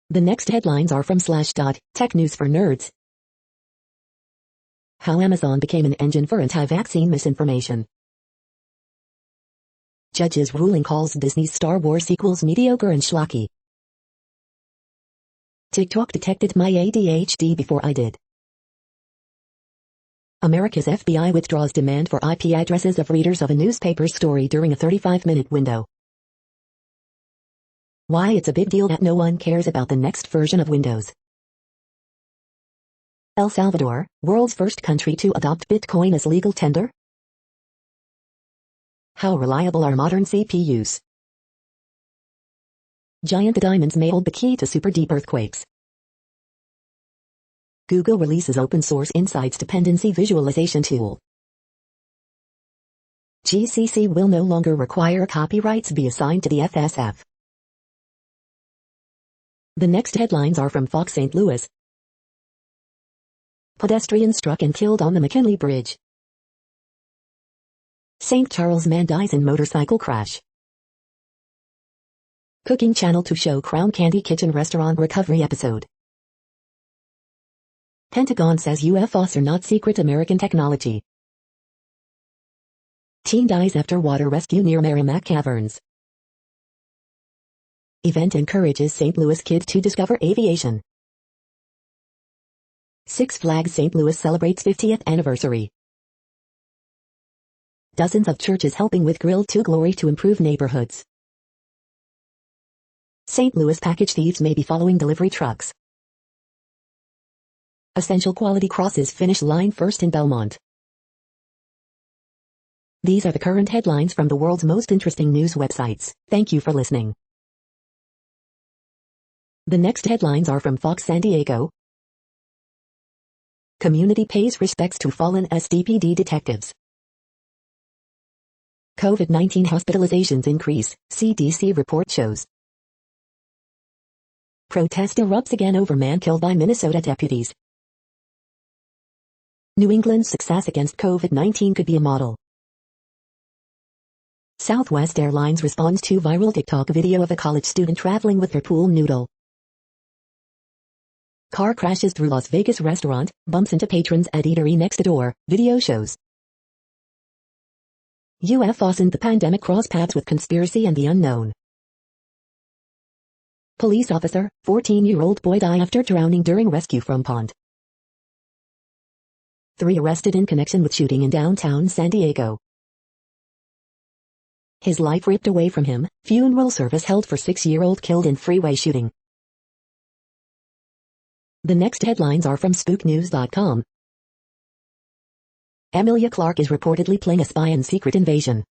The next headlines are from Slashdot, Tech News for Nerds. How Amazon became an engine for anti-vaccine misinformation. Judge's ruling calls Disney's Star Wars sequels mediocre and schlocky. TikTok detected my ADHD before I did. America's FBI withdraws demand for IP addresses of readers of a newspaper's story during a 35-minute window. Why it's a big deal that no one cares about the next version of Windows. El Salvador, world's first country to adopt Bitcoin as legal tender? How reliable are modern CPUs? Giant diamonds may hold the key to super deep earthquakes. Google releases open source Insights dependency visualization tool. GCC will no longer require copyrights be assigned to the FSF. The next headlines are from Fox St. Louis. Pedestrian struck and killed on the McKinley Bridge. St. Charles man dies in motorcycle crash. Cooking Channel to show Crown Candy Kitchen restaurant recovery episode. Pentagon says UFOs are not secret American technology. Teen dies after water rescue near Merrimack Caverns. Event encourages St. Louis kid to discover aviation. Six Flags St. Louis celebrates 50th anniversary. Dozens of churches helping with Grill to Glory to improve neighborhoods. St. Louis package thieves may be following delivery trucks. Essential Quality crosses finish line first in Belmont. These are the current headlines from the world's most interesting news websites. Thank you for listening. The next headlines are from Fox San Diego. Community pays respects to fallen SDPD detectives. COVID-19 hospitalizations increase, CDC report shows. Protest erupts again over man killed by Minnesota deputies. New England's success against COVID-19 could be a model. Southwest Airlines responds to viral TikTok video of a college student traveling with their pool noodle. Car crashes through Las Vegas restaurant, bumps into patrons at eatery next door, video shows. UFOs and the pandemic cross paths with conspiracy and the unknown. Police officer, 14-year-old boy die after drowning during rescue from pond. 3 arrested in connection with shooting in downtown San Diego. His life ripped away from him, funeral service held for 6-year-old killed in freeway shooting. The next headlines are from spooknews.com. Emilia Clarke is reportedly playing a spy in Secret Invasion.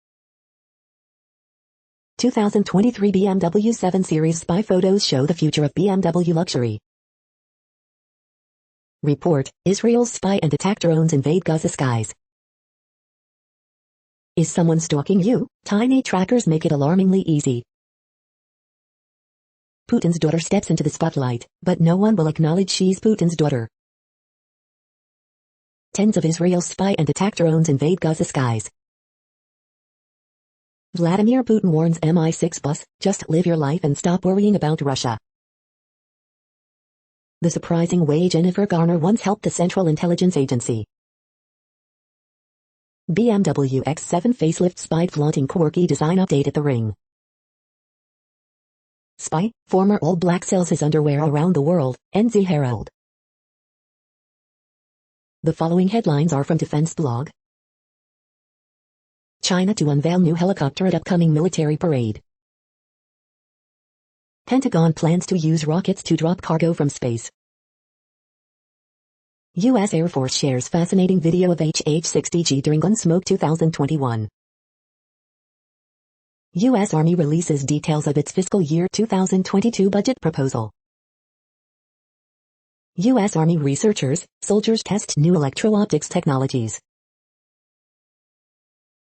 2023 BMW 7 Series spy photos show the future of BMW luxury. Report, Israel's spy and attack drones invade Gaza skies. Is someone stalking you? Tiny trackers make it alarmingly easy. Putin's daughter steps into the spotlight, but no one will acknowledge she's Putin's daughter. Tens of Israel's spy and attack drones invade Gaza skies. Vladimir Putin warns MI6 boss, just live your life and stop worrying about Russia. The surprising way Jennifer Garner once helped the Central Intelligence Agency. BMW X7 facelift spied flaunting quirky design update at the ring. Spy, former All Black sells his underwear around the world, NZ Herald. The following headlines are from Defense Blog. China to unveil new helicopter at upcoming military parade. Pentagon plans to use rockets to drop cargo from space. U.S. Air Force shares fascinating video of HH-60G during Gunsmoke 2021. U.S. Army releases details of its fiscal year 2022 budget proposal. U.S. Army researchers, soldiers test new electro-optics technologies.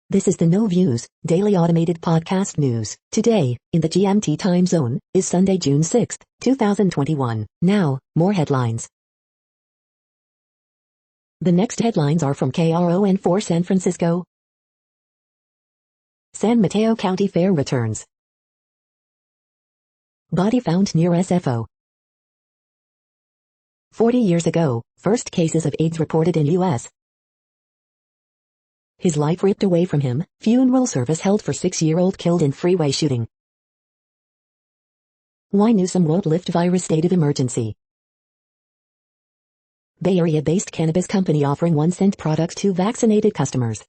This is the No Views, daily automated podcast news. Today, in the GMT time zone, is Sunday, June 6, 2021. Now, more headlines. The next headlines are from KRON4 San Francisco. San Mateo County Fair returns. Body found near SFO. 40 years ago, first cases of AIDS reported in U.S. His life ripped away from him, funeral service held for 6-year-old killed in freeway shooting. Why Newsom won't lift virus state of emergency. Bay Area-based cannabis company offering 1-cent products to vaccinated customers.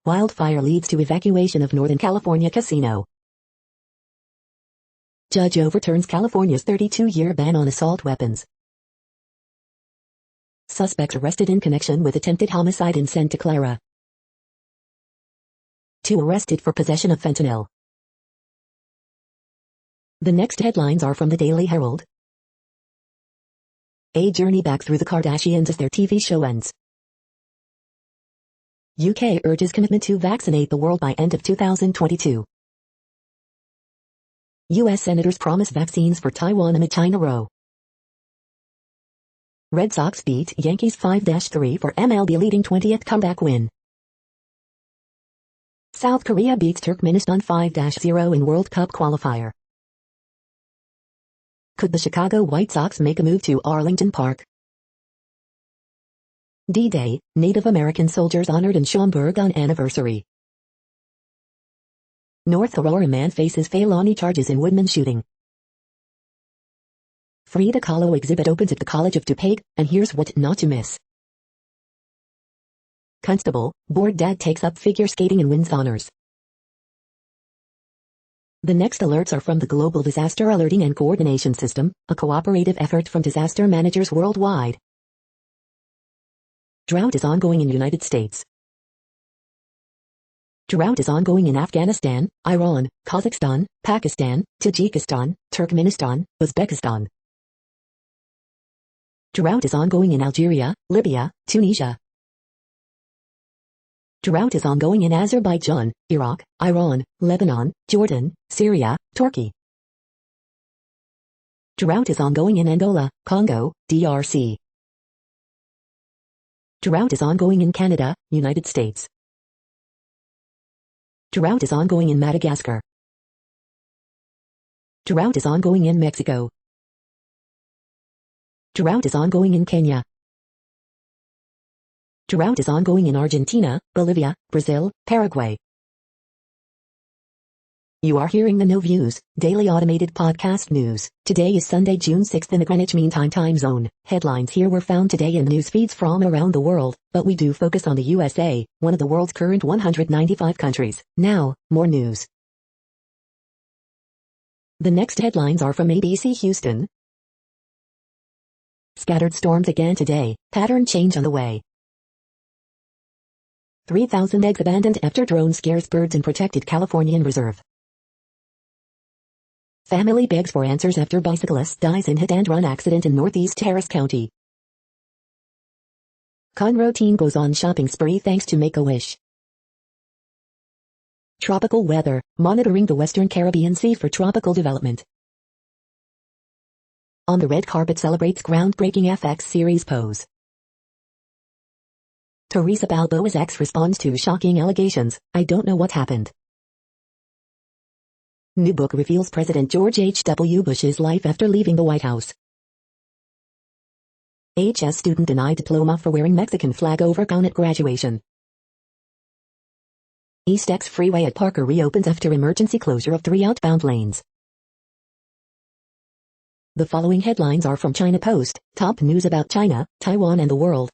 Wildfire leads to evacuation of Northern California casino. Judge overturns California's 32-year ban on assault weapons. Suspects arrested in connection with attempted homicide in Santa Clara. 2 arrested for possession of fentanyl. The next headlines are from the Daily Herald. A journey back through the Kardashians as their TV show ends. UK urges commitment to vaccinate the world by end of 2022. US senators promise vaccines for Taiwan amid China row. Red Sox beat Yankees 5-3 for MLB leading 20th comeback win. South Korea beats Turkmenistan 5-0 in World Cup qualifier. Could the Chicago White Sox make a move to Arlington Park? D-Day, Native American soldiers honored in Schaumburg on anniversary. North Aurora man faces felony charges in Woodman shooting. Frida Kahlo exhibit opens at the College of DuPage, and here's what not to miss. Constable, bored dad takes up figure skating and wins honors. The next alerts are from the Global Disaster Alerting and Coordination System, a cooperative effort from disaster managers worldwide. Drought is ongoing in United States. Drought is ongoing in Afghanistan, Iran, Kazakhstan, Pakistan, Tajikistan, Turkmenistan, Uzbekistan. Drought is ongoing in Algeria, Libya, Tunisia. Drought is ongoing in Azerbaijan, Iraq, Iran, Lebanon, Jordan, Syria, Turkey. Drought is ongoing in Angola, Congo, DRC. Drought is ongoing in Canada, United States. Drought is ongoing in Madagascar. Drought is ongoing in Mexico. Drought is ongoing in Kenya. Drought is ongoing in Argentina, Bolivia, Brazil, Paraguay. You are hearing the No Views, daily automated podcast news. Today is Sunday, June 6th in the Greenwich Mean Time zone. Headlines here were found today in news feeds from around the world, but we do focus on the USA, one of the world's current 195 countries. Now, more news. The next headlines are from ABC Houston. Scattered storms again today, pattern change on the way. 3,000 eggs abandoned after drone scares birds in protected Californian reserve. Family begs for answers after bicyclist dies in hit-and-run accident in Northeast Harris County. Conroe teen goes on shopping spree thanks to Make-A-Wish. Tropical weather, monitoring the Western Caribbean Sea for tropical development. On the red carpet celebrates groundbreaking FX series Pose. Teresa Balboa's ex responds to shocking allegations, "I don't know what happened." New book reveals President George H.W. Bush's life after leaving the White House. HS student denied diploma for wearing Mexican flag over gown at graduation. East-X freeway at Parker reopens after emergency closure of 3 outbound lanes. The following headlines are from China Post, top news about China, Taiwan and the world.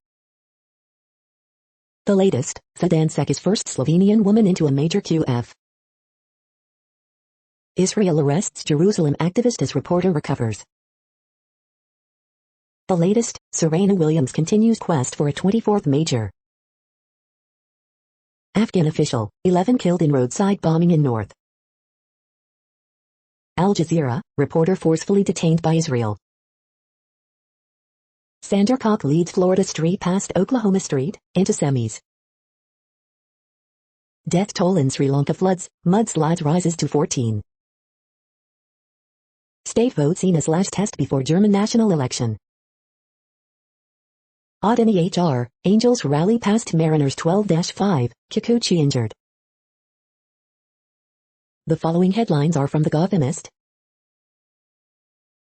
The latest, Sedan Sek is first Slovenian woman into a major QF. Israel arrests Jerusalem activist as reporter recovers. The latest, Serena Williams continues quest for a 24th major. Afghan official, 11 killed in roadside bombing in North. Al Jazeera, reporter forcefully detained by Israel. Sandercock leads Florida Street past Oklahoma Street, into semis. Death toll in Sri Lanka floods, mudslides rises to 14. State vote seen as last test before German national election. Odd NEHR, Angels rally past Mariners 12-5, Kikuchi injured. The following headlines are from The Gothamist.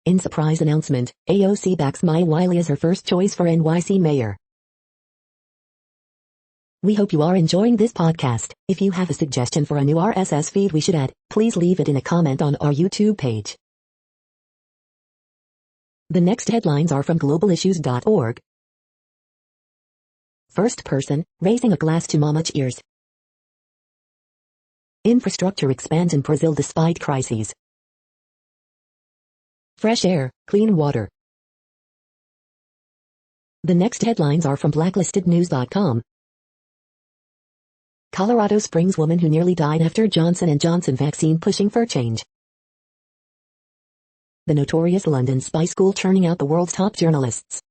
In surprise announcement, AOC backs Maya Wiley as her first choice for NYC mayor. We hope you are enjoying this podcast. If you have a suggestion for a new RSS feed we should add, please leave it in a comment on our YouTube page. The next headlines are from globalissues.org. First person, raising a glass to mama cheers. Infrastructure expands in Brazil despite crises. Fresh air, clean water. The next headlines are from blacklistednews.com. Colorado Springs woman who nearly died after Johnson & Johnson vaccine pushing for change. The notorious London spy school churning out the world's top journalists.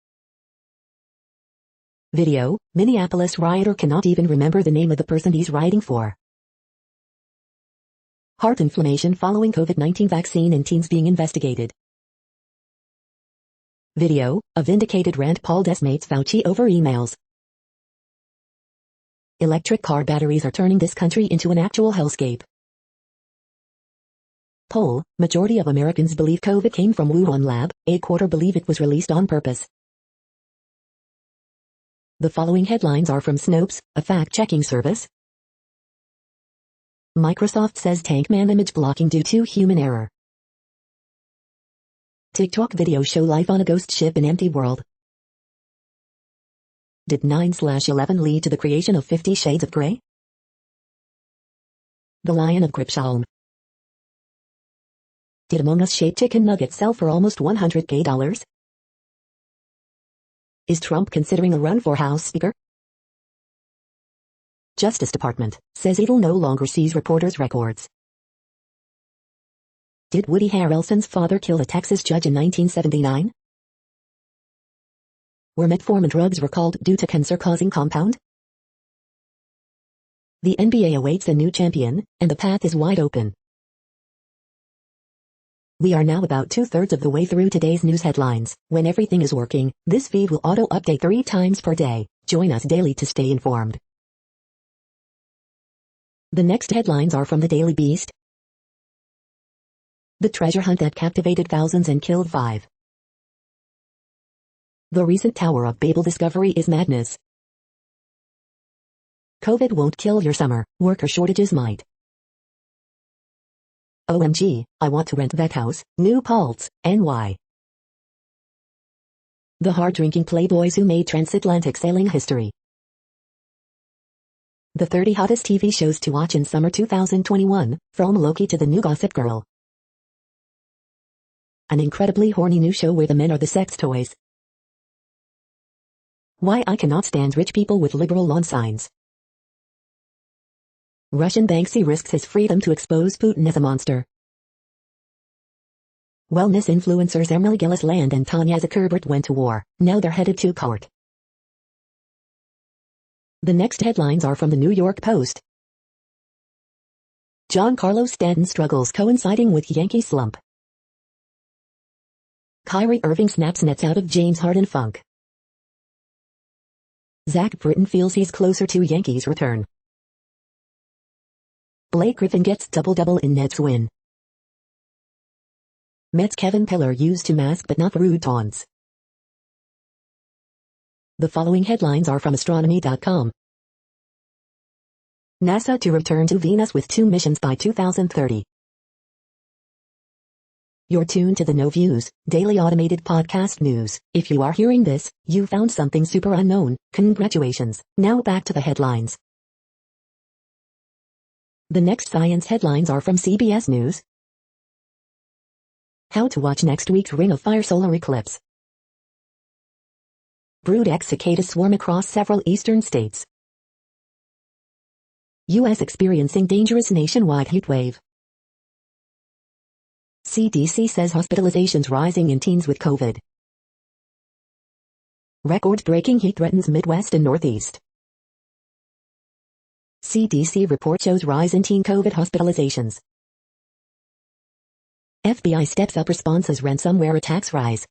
Video, Minneapolis rioter cannot even remember the name of the person he's writing for. Heart inflammation following COVID-19 vaccine in teens being investigated. Video, a vindicated Rand Paul decimates Fauci over emails. Electric car batteries are turning this country into an actual hellscape. Poll, majority of Americans believe COVID came from Wuhan lab, a quarter believe it was released on purpose. The following headlines are from Snopes, a fact-checking service. Microsoft says Tankman image blocking due to human error. TikTok video show life on a ghost ship in empty world. Did 9/11 lead to the creation of 50 Shades of Grey? The Lion of Gripsholm. Did Among Us shaped chicken nuggets sell for almost $100K? Is Trump considering a run for House Speaker? Justice Department says it'll no longer seize reporters' records. Did Woody Harrelson's father kill a Texas judge in 1979? Were metformin drugs recalled due to cancer-causing compound? The NBA awaits a new champion, and the path is wide open. We are now about 2/3 of the way through today's news headlines. When everything is working, this feed will auto-update 3 times per day. Join us daily to stay informed. The next headlines are from the Daily Beast. The treasure hunt that captivated thousands and killed 5. The recent Tower of Babel discovery is madness. COVID won't kill your summer, worker shortages might. OMG, I want to rent that house, New Paltz, NY. The hard-drinking playboys who made transatlantic sailing history. The 30 hottest TV shows to watch in summer 2021, from Loki to the new Gossip Girl. An incredibly horny new show where the men are the sex toys. Why I cannot stand rich people with liberal lawn signs. Russian Banksy risks his freedom to expose Putin as a monster. Wellness influencers Emily Gillisland and Tanya Zuckerberg went to war, now they're headed to court. The next headlines are from the New York Post. Giancarlo Stanton struggles coinciding with Yankee slump. Kyrie Irving snaps nets out of James Harden funk. Zach Britton feels he's closer to Yankees return. Blake Griffin gets double-double in Nets win. Mets Kevin Pillar used to mask but not rude taunts. The following headlines are from astronomy.com. NASA to return to Venus with 2 missions by 2030. You're tuned to the No Views, daily automated podcast news. If you are hearing this, you found something super unknown. Congratulations. Now back to the headlines. The next science headlines are from CBS News. How to watch next week's Ring of Fire solar eclipse. Brood X cicadas swarm across several eastern states. U.S. experiencing dangerous nationwide heatwave. CDC says hospitalizations rising in teens with COVID. Record-breaking heat threatens Midwest and Northeast. CDC report shows rise in teen COVID hospitalizations. FBI steps up response as ransomware attacks rise.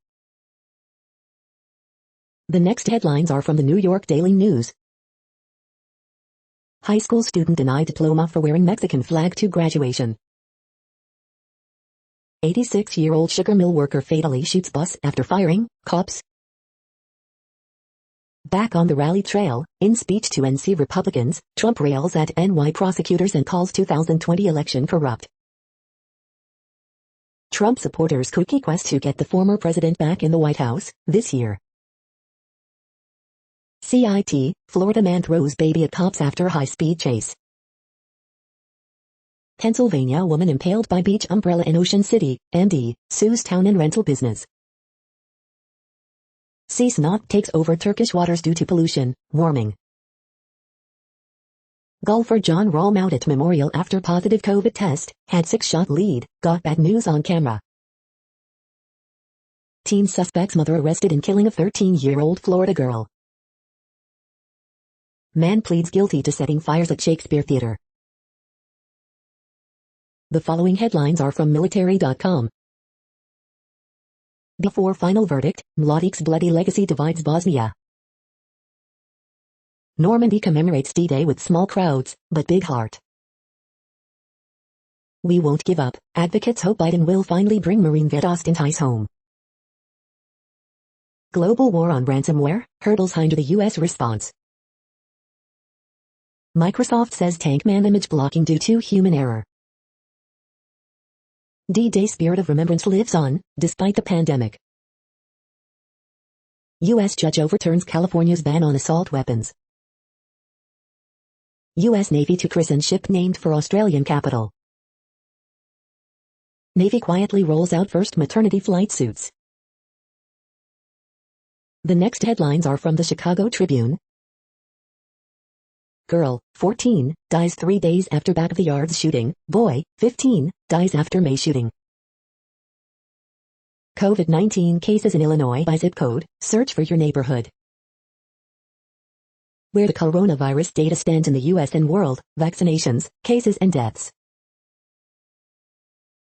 The next headlines are from the New York Daily News. High school student denied diploma for wearing Mexican flag to graduation. 86-year-old sugar mill worker fatally shoots bus after firing, cops. Back on the rally trail, in speech to NC Republicans, Trump rails at NY prosecutors and calls 2020 election corrupt. Trump supporters cookie quest to get the former president back in the White House, this year. CIT, Florida man throws baby at cops after high-speed chase. Pennsylvania woman impaled by beach umbrella in Ocean City, MD, sues town and rental business. Sea snot takes over Turkish waters due to pollution, warming. Golfer John Rahm out at Memorial after positive COVID test, had 6-shot lead, got bad news on camera. Teen suspect's mother arrested in killing of 13-year-old Florida girl. Man pleads guilty to setting fires at Shakespeare Theater. The following headlines are from military.com. Before final verdict, Mladik's bloody legacy divides Bosnia. Normandy commemorates D-Day with small crowds, but big heart. We won't give up, advocates hope Biden will finally bring Marine vet Austin Tice home. Global war on ransomware, hurdles hinder the U.S. response. Microsoft says tank man image blocking due to human error. D-Day spirit of remembrance lives on, despite the pandemic. U.S. judge overturns California's ban on assault weapons. U.S. Navy to christen ship named for Australian capital. Navy quietly rolls out first maternity flight suits. The next headlines are from the Chicago Tribune. Girl, 14, dies 3 days after back of the yards shooting. Boy, 15, dies after May shooting. COVID-19 cases in Illinois by zip code, search for your neighborhood. Where the coronavirus data stands in the US and world, vaccinations, cases and deaths.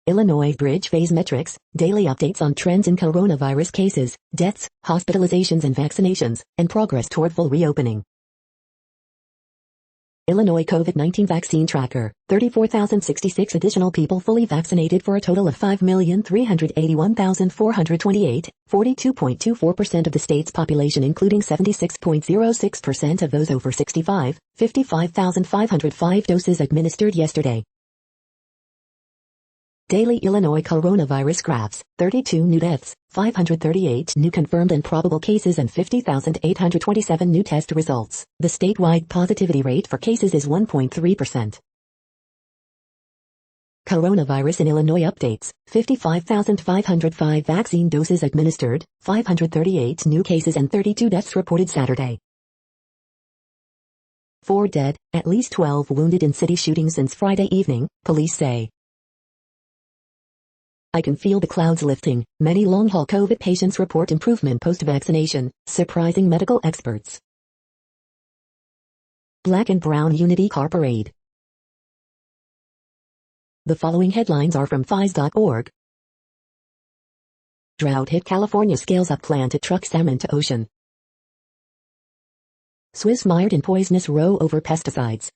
Illinois Bridge Phase Metrics, daily updates on trends in coronavirus cases, deaths, hospitalizations and vaccinations, and progress toward full reopening. Illinois COVID-19 Vaccine Tracker, 34,066 additional people fully vaccinated for a total of 5,381,428, 42.24% of the state's population including 76.06% of those over 65, 55,505 doses administered yesterday. Daily Illinois coronavirus graphs, 32 new deaths, 538 new confirmed and probable cases and 50,827 new test results. The statewide positivity rate for cases is 1.3%. Coronavirus in Illinois updates, 55,505 vaccine doses administered, 538 new cases and 32 deaths reported Saturday. 4 dead, at least 12 wounded in city shootings since Friday evening, police say. I can feel the clouds lifting. Many long-haul COVID patients report improvement post-vaccination, surprising medical experts. Black and Brown Unity Car Parade. The following headlines are from FIS.org. Drought hit California scales up plan to truck salmon to ocean. Swiss mired in poisonous row over pesticides.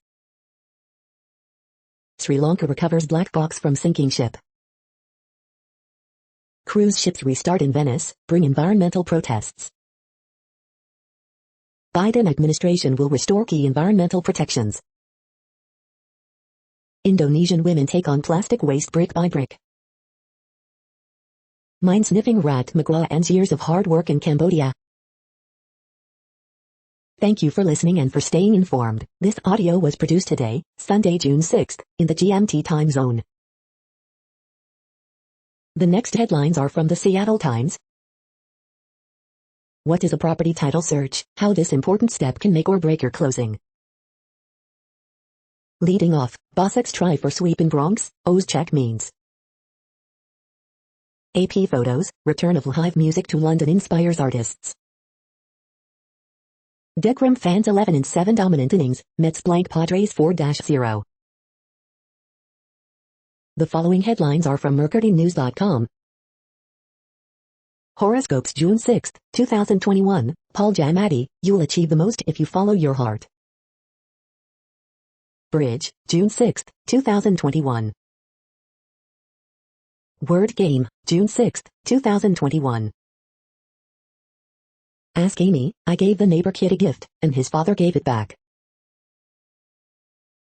Sri Lanka recovers black box from sinking ship. Cruise ships restart in Venice, bring environmental protests. Biden administration will restore key environmental protections. Indonesian women take on plastic waste brick by brick. Mine-sniffing rat Magua ends years of hard work in Cambodia. Thank you for listening and for staying informed. This audio was produced today, Sunday, June 6th, in the GMT time zone. The next headlines are from the Seattle Times. What is a property title search? How this important step can make or break your closing. Leading off, Bossex try for sweep in Bronx, O's check means. AP Photos, return of live music to London inspires artists. Decrim fans 11-7 dominant innings, Mets blank Padres 4-0. The following headlines are from MercuryNews.com. Horoscopes June 6, 2021, Paul Giamatti, you'll achieve the most if you follow your heart. Bridge, June 6, 2021. Word Game, June 6, 2021. Ask Amy, I gave the neighbor kid a gift, and his father gave it back.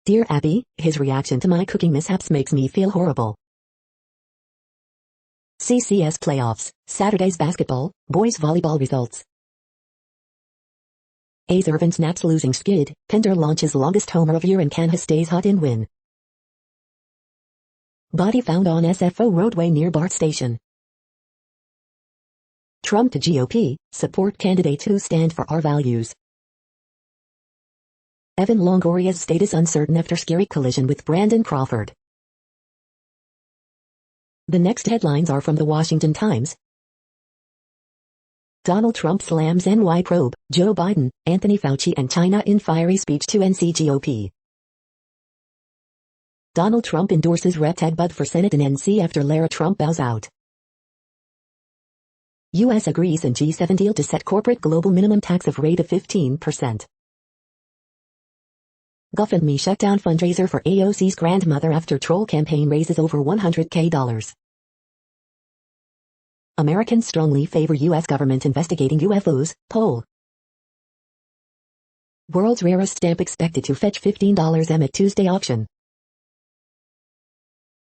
Dear Abby, his reaction to my cooking mishaps makes me feel horrible. CCS Playoffs, Saturday's basketball, boys volleyball results. A's Irvin snaps losing skid, Pinder launches longest homer of year and Canha stays hot in win. Body found on SFO roadway near BART station. Trump to GOP, support candidates who stand for our values. Evan Longoria's status uncertain after scary collision with Brandon Crawford. The next headlines are from the Washington Times. Donald Trump slams NY probe, Joe Biden, Anthony Fauci and China in fiery speech to NC-GOP. Donald Trump endorses Rep. Ted Budd for Senate in NC after Lara Trump bows out. U.S. agrees in G7 deal to set corporate global minimum tax of rate of 15%. GoFundMe shut down fundraiser for AOC's grandmother after troll campaign raises over $100K. Americans strongly favor U.S. government investigating UFOs, poll. World's rarest stamp expected to fetch $15 at Tuesday auction.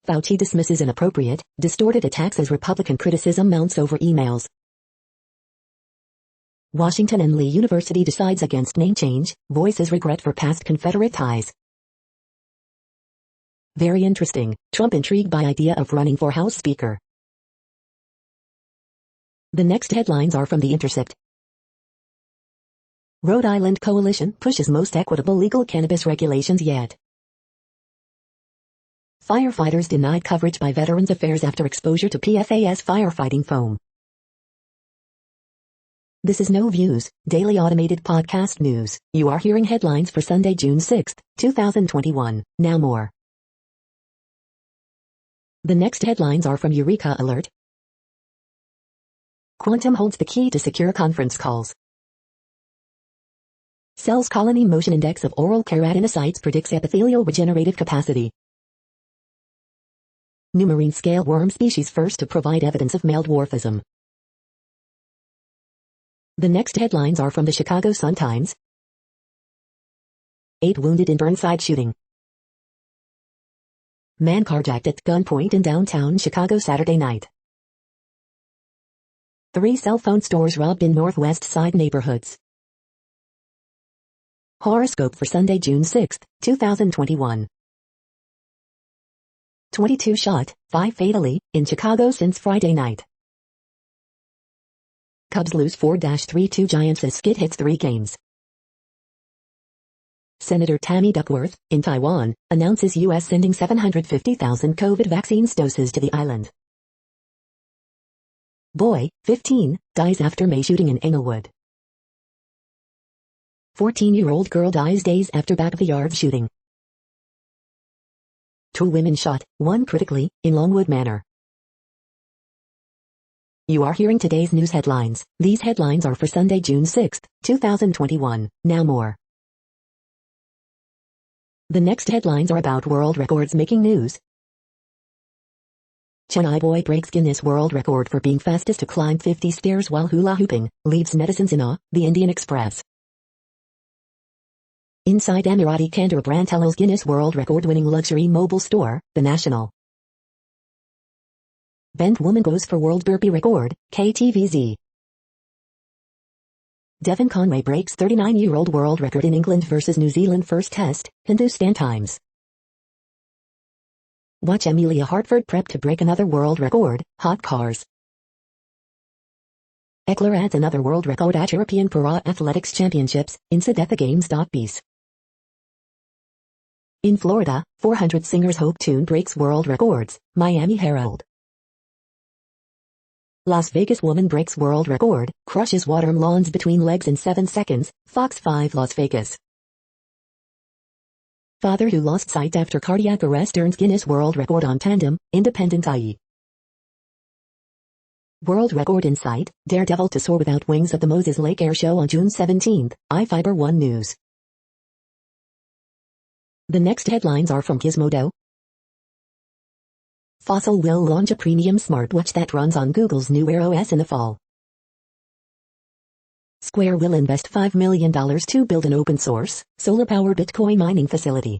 Fauci dismisses inappropriate, distorted attacks as Republican criticism mounts over emails. Washington and Lee University decides against name change, voices regret for past Confederate ties. Very interesting, Trump intrigued by idea of running for House Speaker. The next headlines are from The Intercept. Rhode Island coalition pushes most equitable legal cannabis regulations yet. Firefighters denied coverage by Veterans Affairs after exposure to PFAS firefighting foam. This is No Views, daily automated podcast news. You are hearing headlines for Sunday, June 6, 2021. Now more. The next headlines are from Eureka Alert. Quantum holds the key to secure conference calls. Cells colony motion index of oral keratinocytes predicts epithelial regenerative capacity. New marine scale worm species first to provide evidence of male dwarfism. The next headlines are from the Chicago Sun-Times. 8 wounded in Burnside shooting. Man carjacked at gunpoint in downtown Chicago Saturday night. 3 cell phone stores robbed in Northwest Side neighborhoods. Horoscope for Sunday, June 6, 2021. 22 shot, 5 fatally, in Chicago since Friday night. Cubs lose 4-3 to Giants as Skid hits 3 games. Senator Tammy Duckworth, in Taiwan, announces U.S. sending 750,000 COVID vaccines doses to the island. Boy, 15, dies after May shooting in Englewood. 14-year-old girl dies days after back-of-the-yard shooting. 2 women shot, 1 critically, in Longwood Manor. You are hearing today's news headlines. These headlines are for Sunday, June 6, 2021. Now more. The next headlines are about world records making news. Chennai boy breaks Guinness World Record for being fastest to climb 50 stairs while hula hooping, leaves netizens in awe, the Indian Express. Inside Emirati Candor brand tells Guinness World Record-winning luxury mobile store, The National. Bent woman goes for world burpee record, KTVZ. Devon Conway breaks 39-year-old world record in England versus New Zealand first test, Hindustan Times. Watch Amelia Hartford prep to break another world record, Hot Cars. Eckler adds another world record at European Para Athletics Championships, InsideTheGames.Peace. In Florida, 400 singers hope tune breaks world records, Miami Herald. Las Vegas woman breaks world record, crushes water lawns between legs in 7 seconds, Fox 5 Las Vegas. Father who lost sight after cardiac arrest earns Guinness World Record on tandem, Independent IE. World record in sight, Daredevil to soar without wings at the Moses Lake Air Show on June 17, iFiber 1 News. The next headlines are from Gizmodo. Fossil will launch a premium smartwatch that runs on Google's new Wear OS in the fall. Square will invest $5 million to build an open-source, solar-powered Bitcoin mining facility.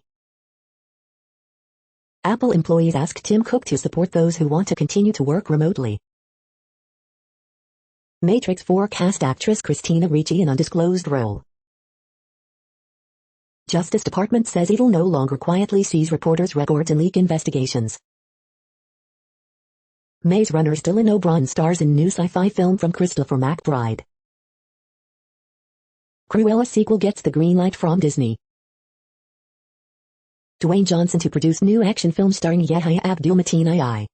Apple employees ask Tim Cook to support those who want to continue to work remotely. Matrix 4 cast actress Christina Ricci in undisclosed role. Justice Department says it'll no longer quietly seize reporters' records in leak investigations. Maze Runner Dylan O'Brien stars in new sci-fi film from Christopher McBride. Cruella sequel gets the green light from Disney. Dwayne Johnson to produce new action film starring Yahya Abdul-Mateen II.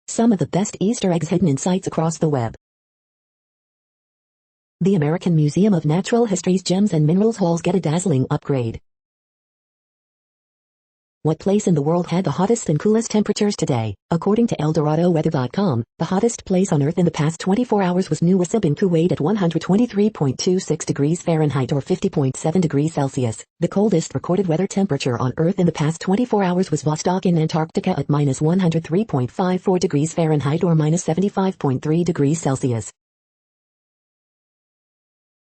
Some of the best Easter eggs hidden in sites across the web. The American Museum of Natural History's Gems and Minerals halls get a dazzling upgrade. What place in the world had the hottest and coolest temperatures today? According to ElDoradoWeather.com, the hottest place on Earth in the past 24 hours was New Wasib in Kuwait at 123.26 degrees Fahrenheit or 50.7 degrees Celsius. The coldest recorded weather temperature on Earth in the past 24 hours was Vostok in Antarctica at minus 103.54 degrees Fahrenheit or minus 75.3 degrees Celsius.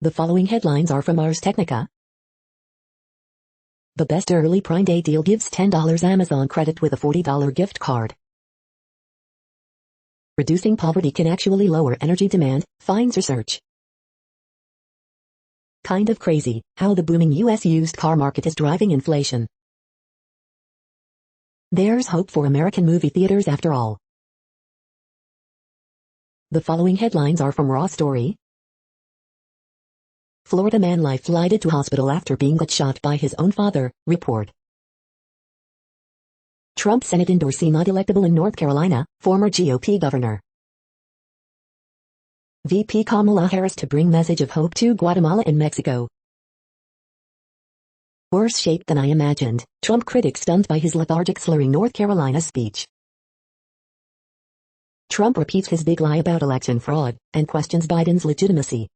The following headlines are from Ars Technica. The best early Prime Day deal gives $10 Amazon credit with a $40 gift card. Reducing poverty can actually lower energy demand, finds research. Kind of crazy how the booming U.S. used car market is driving inflation. There's hope for American movie theaters after all. The following headlines are from Raw Story. Florida man life flighted to hospital after being got shot by his own father, report. Trump Senate endorsee not electable in North Carolina, former GOP governor. VP Kamala Harris to bring message of hope to Guatemala and Mexico. Worse shape than I imagined, Trump critics stunned by his lethargic slurring North Carolina speech. Trump repeats his big lie about election fraud, and questions Biden's legitimacy.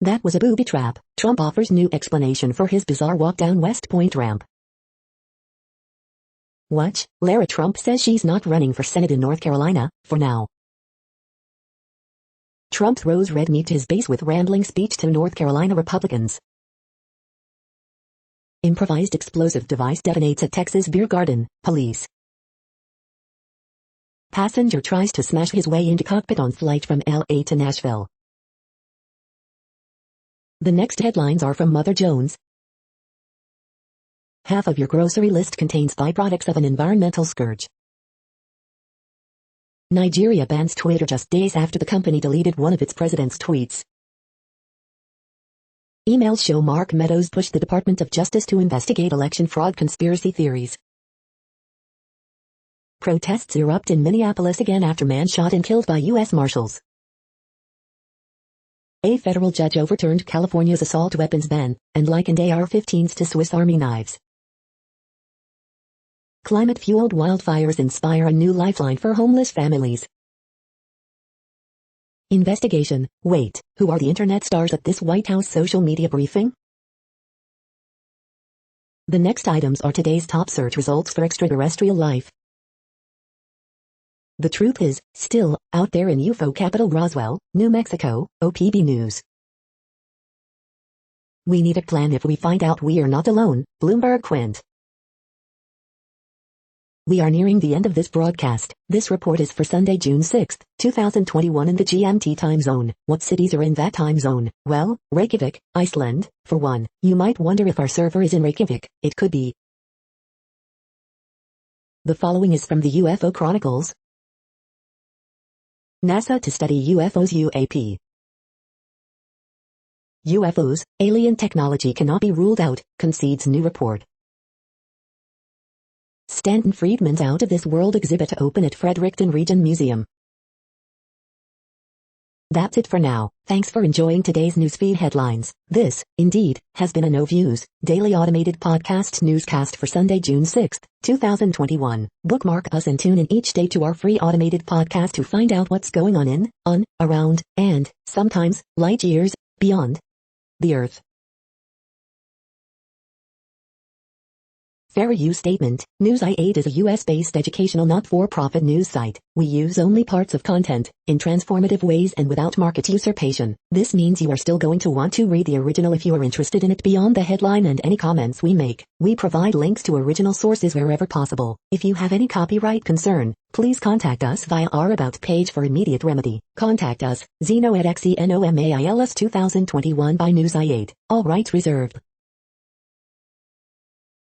That was a booby trap. Trump offers new explanation for his bizarre walk down West Point ramp. What? Lara Trump says she's not running for Senate in North Carolina, for now. Trump throws red meat to his base with rambling speech to North Carolina Republicans. Improvised explosive device detonates at Texas beer garden, police. Passenger tries to smash his way into cockpit on flight from LA to Nashville. The next headlines are from Mother Jones. Half of your grocery list contains byproducts of an environmental scourge. Nigeria bans Twitter just days after the company deleted one of its president's tweets. Emails show Mark Meadows pushed the Department of Justice to investigate election fraud conspiracy theories. Protests erupt in Minneapolis again after man shot and killed by U.S. Marshals. A federal judge overturned California's assault weapons ban, and likened AR-15s to Swiss Army knives. Climate-fueled wildfires inspire a new lifeline for homeless families. Investigation. Wait, who are the internet stars at this White House social media briefing? The next items are today's top search results for extraterrestrial life. The truth is, still, out there in UFO capital Roswell, New Mexico, OPB News. We need a plan if we find out we are not alone, Bloomberg Quint. We are nearing the end of this broadcast. This report is for Sunday, June 6, 2021 in the GMT time zone. What cities are in that time zone? Well, Reykjavik, Iceland, for one. You might wonder if our server is in Reykjavik. It could be. The following is from the UFO Chronicles. NASA to study UFOs UAP. UFOs, alien technology cannot be ruled out, concedes new report. Stanton Friedman's Out of This World exhibit to open at Fredericton Region Museum. That's it for now. Thanks for enjoying today's newsfeed headlines. This, indeed, has been a No Views, daily automated podcast newscast for Sunday, June 6, 2021. Bookmark us and tune in each day to our free automated podcast to find out what's going on, around, and, sometimes, light years, beyond the Earth. Fair use statement. News i8 is a US-based educational not-for-profit news site. We use only parts of content, in transformative ways and without market usurpation. This means you are still going to want to read the original if you are interested in it beyond the headline and any comments we make. We provide links to original sources wherever possible. If you have any copyright concern, please contact us via our About page for immediate remedy. Contact us, Zeno at XENOMAILS 2021 by News i8. All rights reserved.